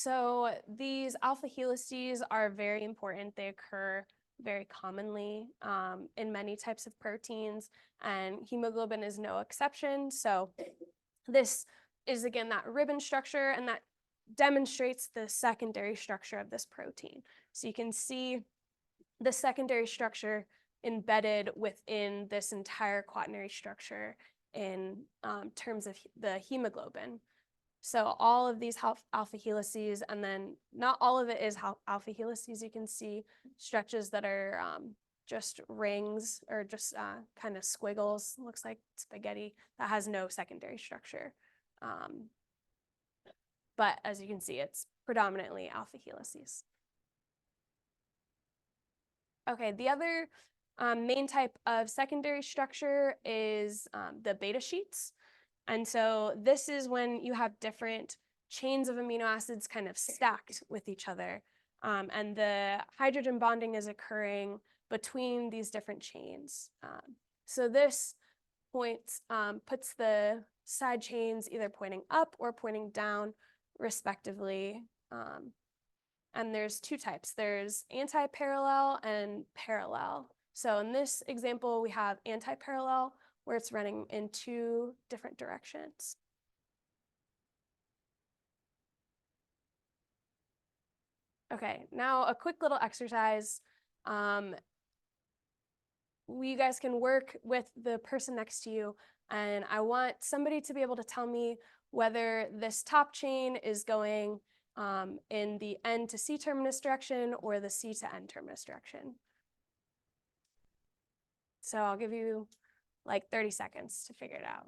So these alpha helices are very important. They occur very commonly in many types of proteins, and hemoglobin is no exception. So this is, again, that ribbon structure, and that demonstrates the secondary structure of this protein. So you can see the secondary structure embedded within this entire quaternary structure in terms of the hemoglobin. So all of these alpha helices, and then not all of it is alpha helices. You can see stretches that are just rings or just kind of squiggles, looks like spaghetti, that has no secondary structure. But as you can see, it's predominantly alpha helices. Okay, the other main type of secondary structure is the beta sheets. And so this is when you have different chains of amino acids kind of stacked with each other. And the hydrogen bonding is occurring between these different chains. So this point puts the side chains either pointing up or pointing down, respectively. And there's two types. There's anti-parallel and parallel. So in this example, we have anti-parallel, where it's running in two different directions. Okay, now a quick little exercise. You guys can work with the person next to you, and I want somebody to be able to tell me whether this top chain is going in the N to C terminus direction or the C to N terminus direction. So I'll give you like 30 seconds to figure it out.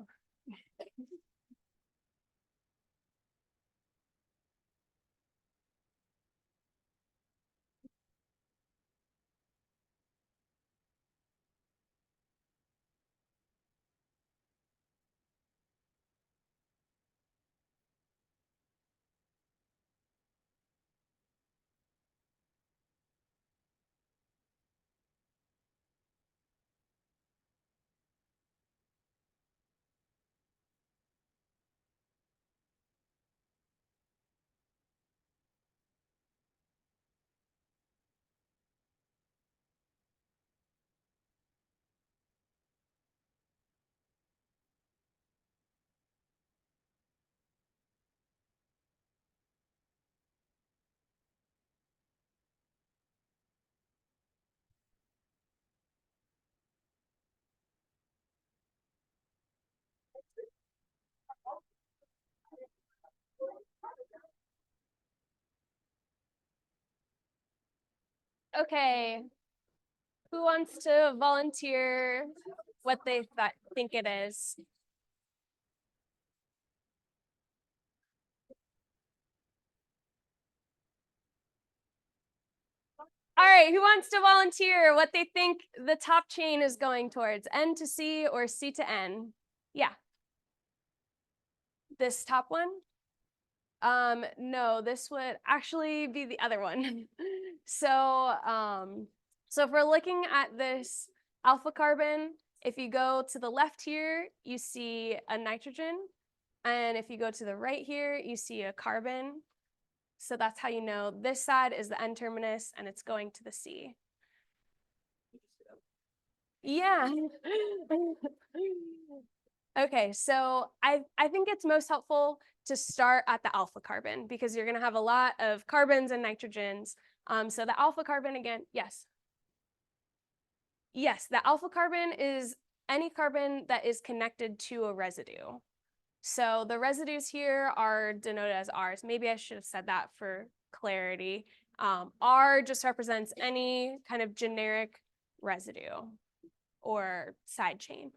Okay, who wants to volunteer what they think it is? All right, who wants to volunteer what they think the top chain is going towards, N to C or C to N? Yeah. This top one? No, this would actually be the other one. So if we're looking at this alpha carbon, if you go to the left here, you see a nitrogen. And if you go to the right here, you see a carbon. So that's how you know this side is the N terminus and it's going to the C. Yeah. Okay, so I think it's most helpful to start at the alpha carbon because you're going to have a lot of carbons and nitrogens. So the alpha carbon again, yes. Yes, the alpha carbon is any carbon that is connected to a residue. So the residues here are denoted as Rs. Maybe I should have said that for clarity. R just represents any kind of generic residue or side chain.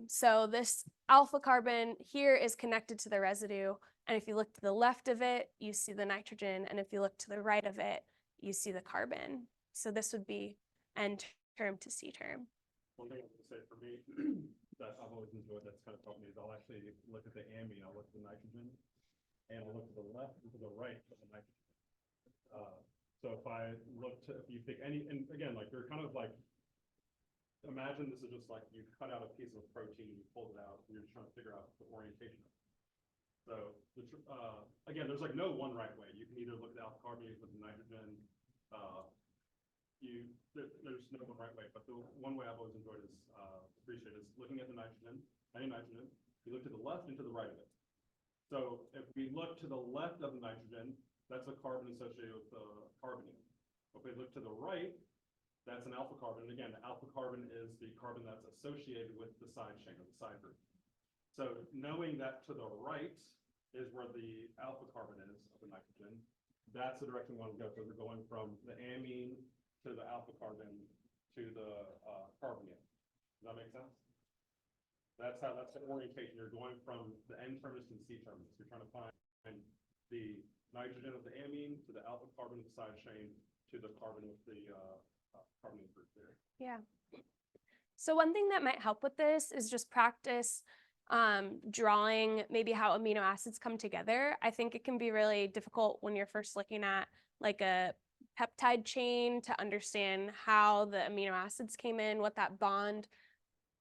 So this alpha carbon here is connected to the residue. And if you look to the left of it, you see the nitrogen. And if you look to the right of it, you see the carbon. So this would be N term to C term. One thing I was going to say for me that I've always enjoyed that's kind of taught me is I'll actually look at the amine, I'll look at the nitrogen, and I'll look to the left and to the right of the nitrogen. So if you pick any, and again, like they're kind of like, imagine this is just like you cut out a piece of protein, you pulled it out, and you're trying to figure out the orientation of it. So, again, there's like no one right way. You can either look at the alpha carbonate with the nitrogen. There's no one right way, but the one way I've always enjoyed is, appreciate is looking at the nitrogen, any nitrogen, you look to the left and to the right of it. So if we look to the left of the nitrogen, that's a carbon associated with the carbonyl. If we look to the right, that's an alpha carbon. And again, the alpha carbon is the carbon that's associated with the side chain or the side group. So knowing that to the right is where the alpha carbon is of the nitrogen, that's the direction we want to go. So we're going from the amine to the alpha carbon to the carbonyl. Does that make sense? That's the orientation. You're going from the N terminus to the C terminus. You're trying to find the nitrogen of the amine to the alpha carbon of the side chain to the carbon with the carbonyl group there. Yeah. So one thing that might help with this is just practice drawing maybe how amino acids come together. I think it can be really difficult when you're first looking at like a peptide chain to understand how the amino acids came in, what that bond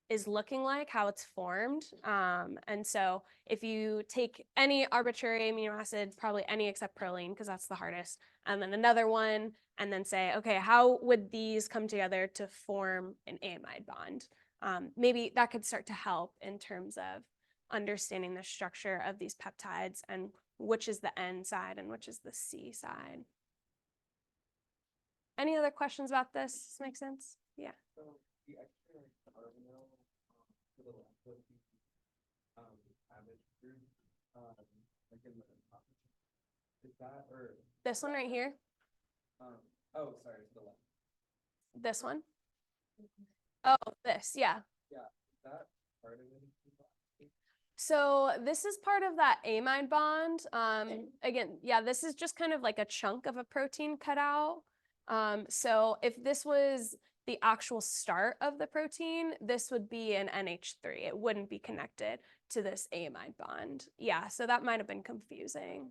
is looking like, how it's formed. And so if you take any arbitrary amino acid, probably any except proline, because that's the hardest, and then another one, and then say, okay, how would these come together to form an amide bond? Maybe that could start to help in terms of understanding the structure of these peptides and which is the N side and which is the C side. Any other questions about this? Does this make sense? Yeah. So the extra carbonyl to the left of the average group, like in the top, is that or This one right here, oh sorry, to the left. this one. Oh, this, yeah. Yeah, is that part of it? So this is part of that amide bond. Again, yeah, this is just kind of like a chunk of a protein cut out. So if this was the actual start of the protein, this would be an NH3. It wouldn't be connected to this amide bond. Yeah, so that might have been confusing.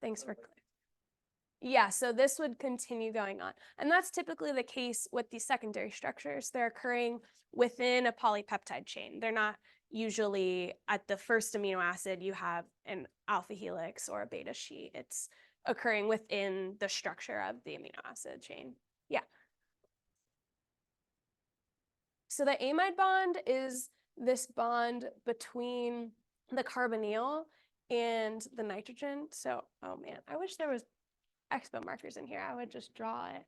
Thanks for clarifying. Yeah, so this would continue going on. And that's typically the case with these secondary structures. They're occurring within a polypeptide chain. They're not usually at the first amino acid, you have an alpha helix or a beta sheet. It's occurring within the structure of the amino acid chain. Yeah. So the amide bond is this bond between the carbonyl and the nitrogen. So, oh man, I wish there was expo markers in here. I would just draw it.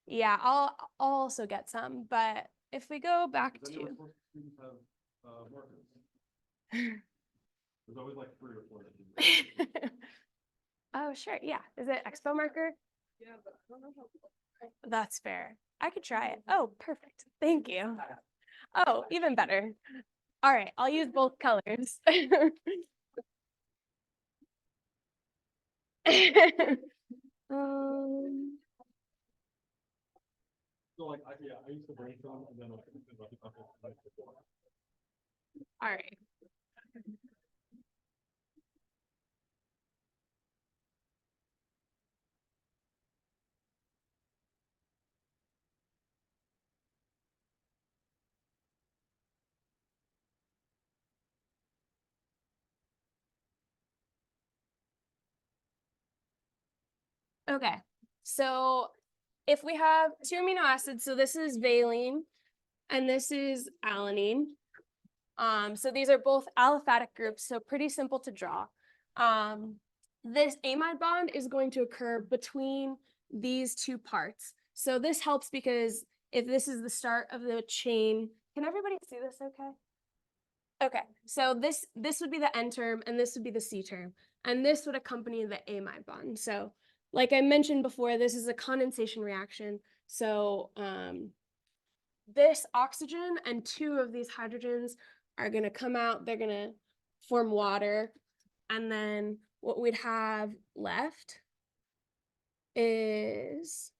Yeah, I'll also get some, but if we go back Does to anyone supposed to have markers? There's always like 3 or 4 that do. oh sure, yeah, is it expo marker? Yeah, but I don't know how. That's fair. I could try it. Oh, perfect. Thank you. Oh, even better. All right, I'll use both colors. So like, I used to brainstorm and then all right. Okay, so if we have 2 amino acids, so this is valine and this is alanine. So these are both aliphatic groups, so pretty simple to draw. This amide bond is going to occur between these 2 parts. So this helps because if this is the start of the chain, can everybody see this okay? Okay, so this would be the N term and this would be the C term, and this would accompany the amide bond. So like I mentioned before, this is a condensation reaction. So this oxygen and 2 of these hydrogens are going to come out. They're going to form water. And then what we'd have left is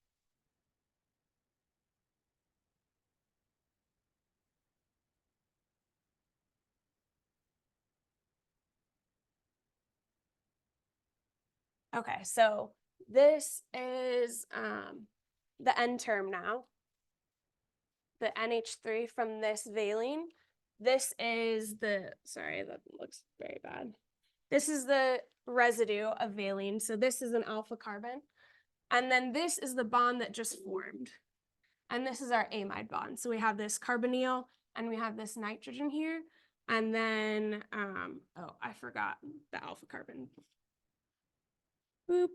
okay, so this is the N term now, the NH3 from this valine. This is the, sorry, that looks very bad. This is the residue of valine. So this is an alpha carbon. And then this is the bond that just formed. And this is our amide bond. So we have this carbonyl and we have this nitrogen here. And then, oh, I forgot the alpha carbon. Boop.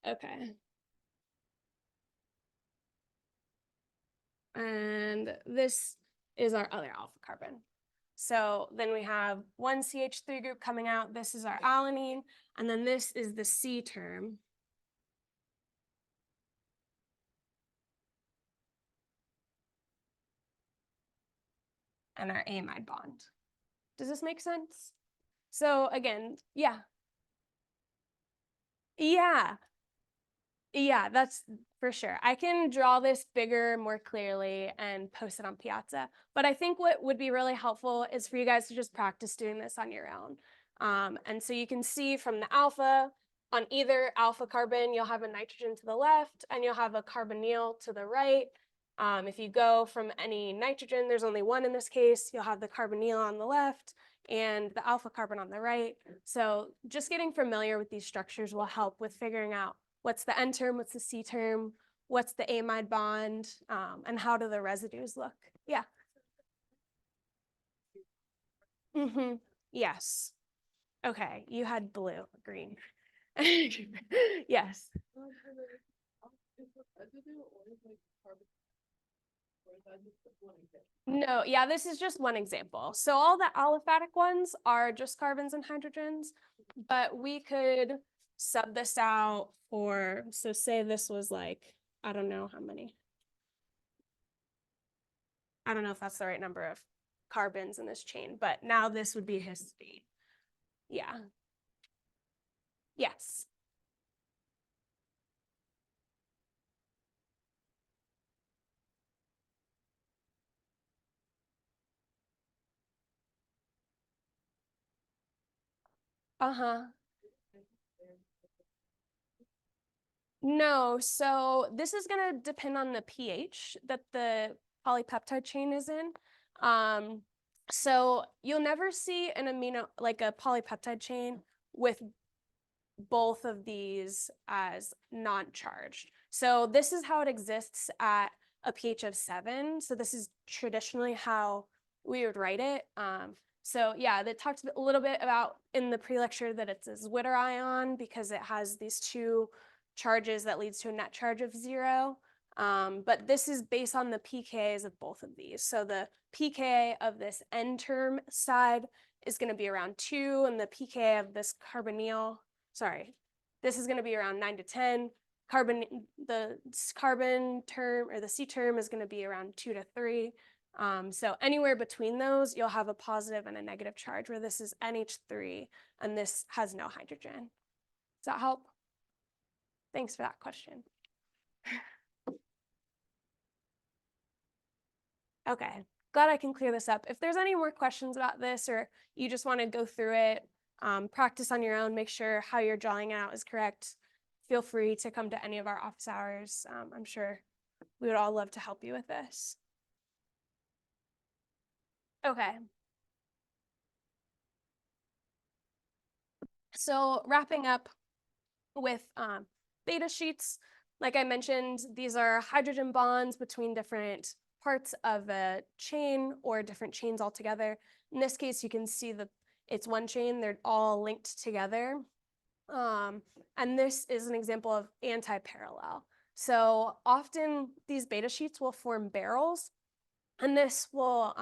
Okay. And this is our other alpha carbon. So then we have one CH3 group coming out. This is our alanine. And then this is the C term. And our amide bond. Does this make sense? So again, yeah. Yeah, that's for sure. I can draw this bigger, more clearly and post it on Piazza. But I think what would be really helpful is for you guys to just practice doing this on your own. And so you can see from the alpha, on either alpha carbon, you'll have a nitrogen to the left and you'll have a carbonyl to the right. If you go from any nitrogen, there's only one in this case, you'll have the carbonyl on the left and the alpha carbon on the right. So just getting familiar with these structures will help with figuring out what's the N term, what's the C term, what's the amide bond, and how do the residues look? Yeah. Mm-hmm. Yes. Okay, you had blue, green. Yes. Is the residue or is like carbon? Or is that just one example? No, yeah, this is just one example. So all the aliphatic ones are just carbons and hydrogens, but we could sub this out for, so say this was like, I don't know how many. I don't know if that's the right number of carbons in this chain, but now this would be histidine. Yeah. Yes. Uh-huh. No, so this is going to depend on the pH that the polypeptide chain is in. So you'll never see an amino, like a polypeptide chain with both of these as non-charged. So this is how it exists at a pH of 7. So this is traditionally how we would write it. So yeah, that talked a little bit about in the pre-lecture that it's a Zwitter ion because it has these two charges that leads to a net charge of 0. But this is based on the pKa's of both of these. So the pKa of this N term side is going to be around 2, and the pKa of this carbonyl, sorry, this is going to be around 9 to 10. The carbon term or the C term is going to be around 2 to 3. So anywhere between those, you'll have a positive and a negative charge, where this is NH3 and this has no hydrogen. Does that help? Thanks for that question. Okay, glad I can clear this up. If there's any more questions about this, or you just want to go through it, practice on your own, make sure how you're drawing out is correct, feel free to come to any of our office hours. I'm sure we would all love to help you with this. Okay. So wrapping up with beta sheets, like I mentioned, these are hydrogen bonds between different parts of a chain or different chains altogether. In this case, you can see that it's one chain, they're all linked together. And this is an example of anti-parallel. So often these beta sheets will form barrels, and this will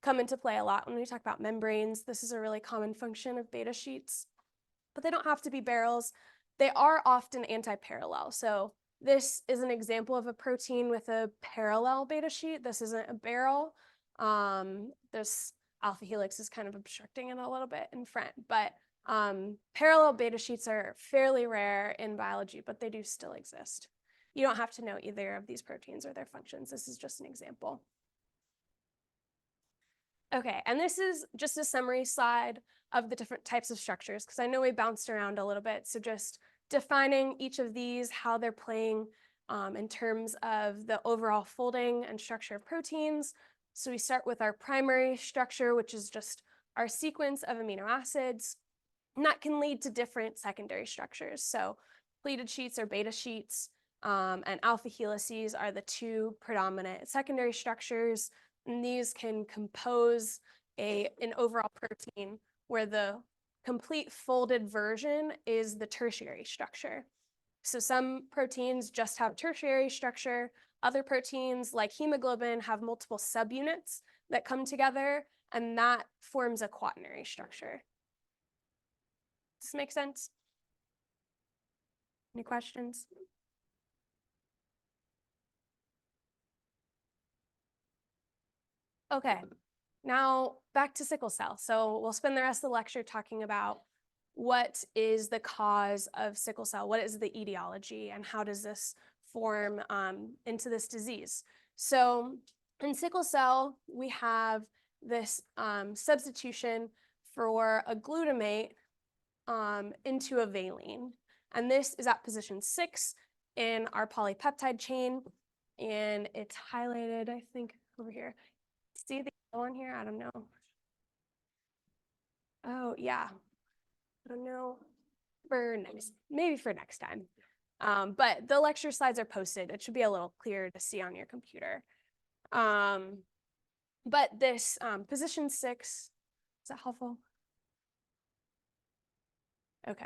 come into play a lot when we talk about membranes. This is a really common function of beta sheets, but they don't have to be barrels. They are often anti-parallel. So this is an example of a protein with a parallel beta sheet. This isn't a barrel. This alpha helix is kind of obstructing it a little bit in front, but parallel beta sheets are fairly rare in biology, but they do still exist. You don't have to know either of these proteins or their functions. This is just an example. Okay, and this is just a summary slide of the different types of structures, because I know we bounced around a little bit. So just defining each of these, how they're playing in terms of the overall folding and structure of proteins. So we start with our primary structure, which is just our sequence of amino acids. And that can lead to different secondary structures. So pleated sheets or beta sheets and alpha helices are the two predominant secondary structures. And these can compose an overall protein where the complete folded version is the tertiary structure. So some proteins just have tertiary structure. Other proteins like hemoglobin have multiple subunits that come together, and that forms a quaternary structure. Does this make sense? Any questions? Okay, now back to sickle cell. So we'll spend the rest of the lecture talking about what is the cause of sickle cell, what is the etiology, and how does this form into this disease. So in sickle cell, we have this substitution for a glutamate into a valine. And this is at position 6 in our polypeptide chain. And it's highlighted, I think, over here. See the yellow on here? I don't know. Oh, yeah. I don't know. Maybe for next time. But the lecture slides are posted. It should be a little clearer to see on your computer. But this position 6, is that helpful? Okay.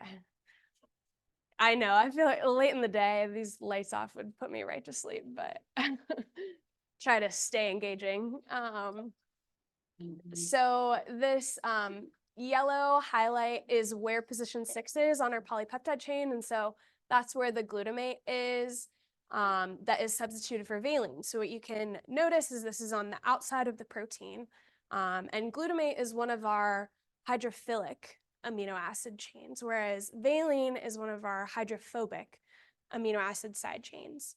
I know, I feel like late in the day, these lights off would put me right to sleep, but try to stay engaging. So this yellow highlight is where position 6 is on our polypeptide chain. And so that's where the glutamate is that is substituted for valine. So what you can notice is this is on the outside of the protein. And glutamate is one of our hydrophilic amino acid chains, whereas valine is one of our hydrophobic amino acid side chains.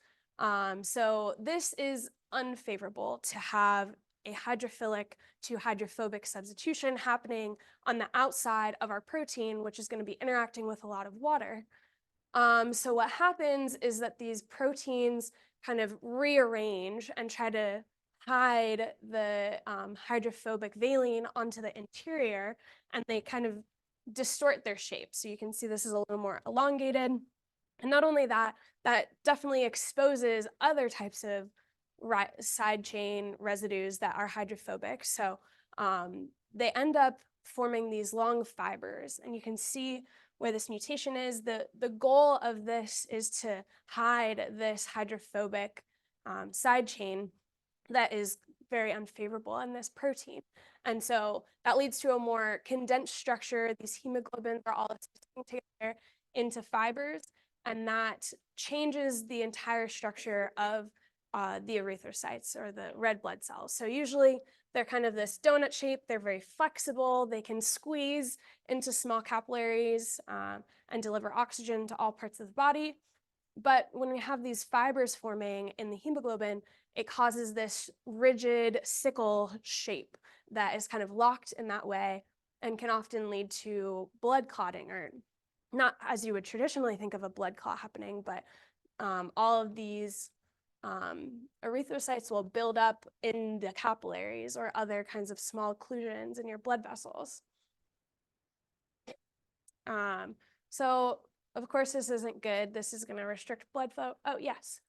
So this is unfavorable to have a hydrophilic to hydrophobic substitution happening on the outside of our protein, which is going to be interacting with a lot of water. So what happens is that these proteins kind of rearrange and try to hide the hydrophobic valine onto the interior, and they kind of distort their shape. So you can see this is a little more elongated. And not only that, that definitely exposes other types of side chain residues that are hydrophobic. So they end up forming these long fibers. And you can see where this mutation is. The goal of this is to hide this hydrophobic side chain that is very unfavorable in this protein. And so that leads to a more condensed structure. These hemoglobins are all associating together into fibers, and that changes the entire structure of the erythrocytes or the red blood cells. So usually they're kind of this donut shape. They're very flexible. They can squeeze into small capillaries and deliver oxygen to all parts of the body. But when we have these fibers forming in the hemoglobin, it causes this rigid sickle shape that is kind of locked in that way and can often lead to blood clotting, or not as you would traditionally think of a blood clot happening, but all of these erythrocytes will build up in the capillaries or other kinds of small occlusions in your blood vessels. So of course this isn't good. This is going to restrict blood flow. Oh, yes.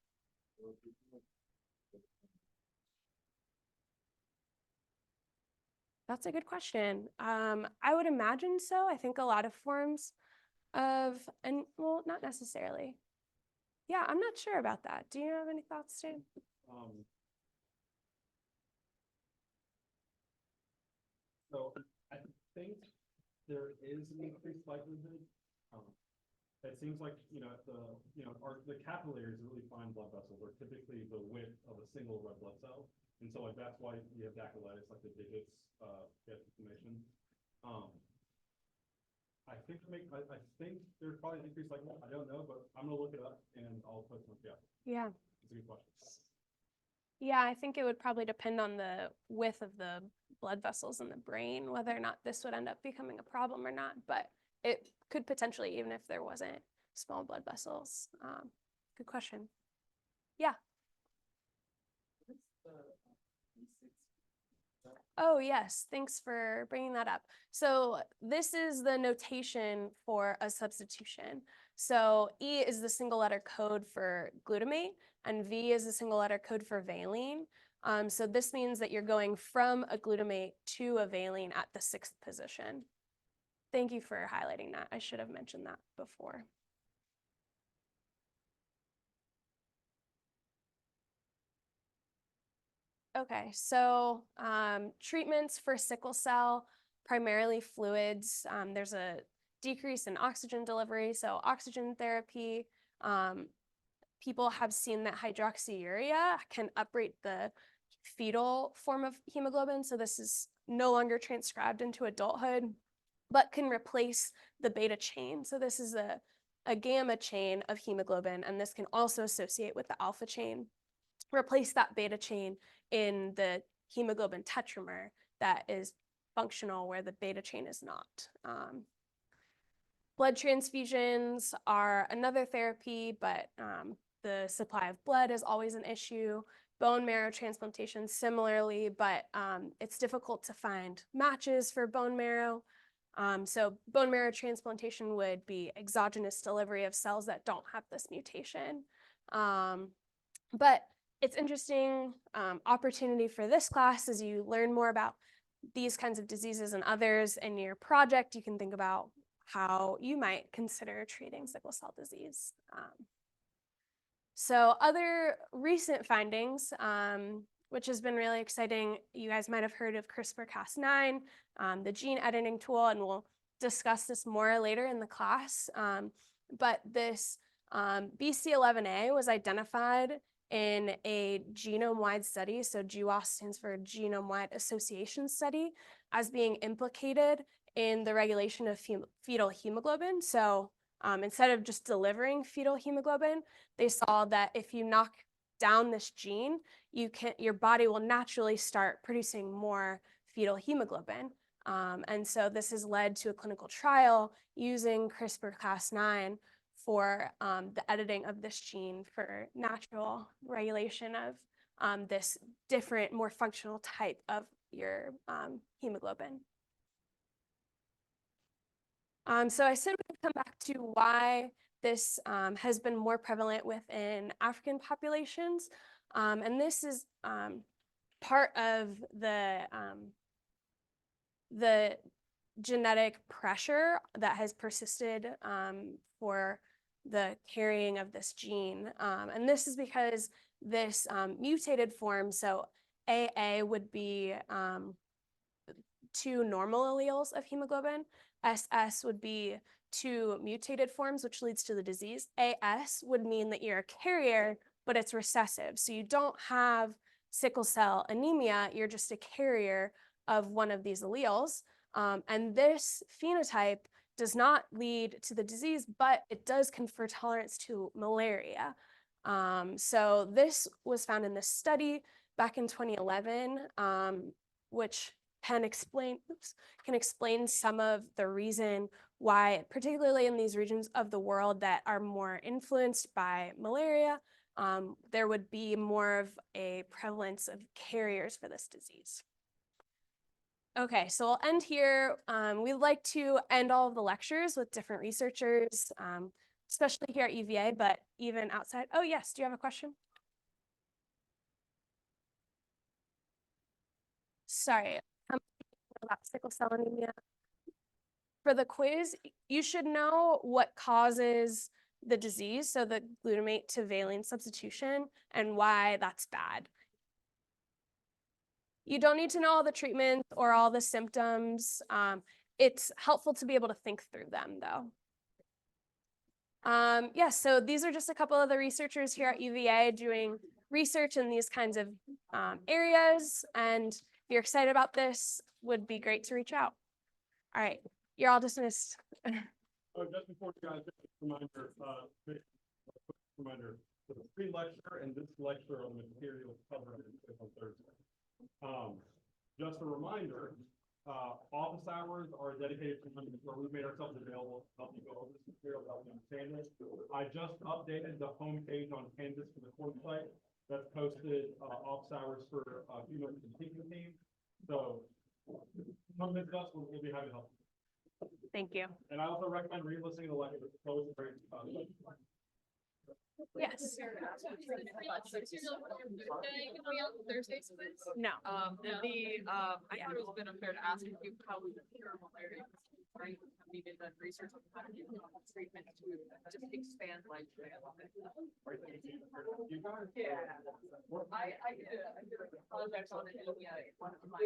That's a good question. I would imagine so. I think a lot of forms of, and well, not necessarily. Yeah, I'm not sure about that. Do you have any thoughts, Dave? So I think there is an increased likelihood. It seems like, the capillaries, really fine blood vessels, are typically the width of a single red blood cell. And so like that's why you have dactylitis, like the digits get inflammation. I think there's probably an increased likelihood. I don't know, but I'm gonna look it up and I'll put some. Yeah. It's a good question. Yeah, I think it would probably depend on the width of the blood vessels in the brain, whether or not this would end up becoming a problem or not. But it could potentially, even if there wasn't small blood vessels. Good question. Yeah. Oh, yes, thanks for bringing that up. So this is the notation for a substitution. So E is the single letter code for glutamate, and V is the single letter code for valine. So this means that you're going from a glutamate to a valine at the 6th position. Thank you for highlighting that. I should have mentioned that before. Okay, so treatments for sickle cell, primarily fluids. There's a decrease in oxygen delivery, so oxygen therapy. People have seen that hydroxyurea can uprate the fetal form of hemoglobin, so this is no longer transcribed into adulthood, but can replace the beta chain. So this is a gamma chain of hemoglobin, and this can also associate with the alpha chain. Replace that beta chain in the hemoglobin tetramer that is functional where the beta chain is not. Blood transfusions are another therapy, but the supply of blood is always an issue. Bone marrow transplantation similarly, but it's difficult to find matches for bone marrow. So bone marrow transplantation would be exogenous delivery of cells that don't have this mutation. But it's interesting opportunity for this class as you learn more about these kinds of diseases and others in your project. You can think about how you might consider treating sickle cell disease. So other recent findings, which has been really exciting, you guys might have heard of CRISPR-Cas9, the gene editing tool, and we'll discuss this more later in the class. But this BC11A was identified in a genome-wide study, so GWAS stands for Genome-Wide Association Study, as being implicated in the regulation of fetal hemoglobin. So instead of just delivering fetal hemoglobin, they saw that if you knock down this gene, your body will naturally start producing more fetal hemoglobin. And so this has led to a clinical trial using CRISPR-Cas9 for the editing of this gene for natural regulation of this different, more functional type of your hemoglobin. So I said we'd come back to why this has been more prevalent within African populations. And this is part of the genetic pressure that has persisted for the carrying of this gene. And this is because this mutated form, so AA would be 2 normal alleles of hemoglobin, SS would be 2 mutated forms, which leads to the disease. AS would mean that you're a carrier, but it's recessive. So you don't have sickle cell anemia, you're just a carrier of one of these alleles. And this phenotype does not lead to the disease, but it does confer tolerance to malaria. So this was found in this study back in 2011, which can explain some of the reason why, particularly in these regions of the world that are more influenced by malaria, there would be more of a prevalence of carriers for this disease. Okay, so I'll end here. We'd like to end all of the lectures with different researchers, especially here at UVA, but even outside. Oh yes, do you have a question? Sorry, about sickle cell anemia. For the quiz, you should know what causes the disease, so the glutamate to valine substitution, and why that's bad. You don't need to know all the treatments or all the symptoms. It's helpful to be able to think through them, though. Yeah, so these are just a couple of the researchers here at UVA doing research in these kinds of areas, and if you're excited about this, would be great to reach out. All right, you're all dismissed. Just before you guys, just a reminder, for the pre-lecture and this lecture on the materials covered on Thursday. Just a reminder, office hours are dedicated to where we've made ourselves available to help you go over this material, help you understand it. I just updated the homepage on Canvas for the course site. That's posted office hours for female and teaching team. So come visit us, we'll be happy to help. Thank you. And I also recommend re-listening to the lecture. It's always very, Yes. Thursdays, please? No. I thought it was been unfair to ask you how we needed that research on how to do treatment to just expand lifespan. you guys. Yeah. I did a project on it, and one of my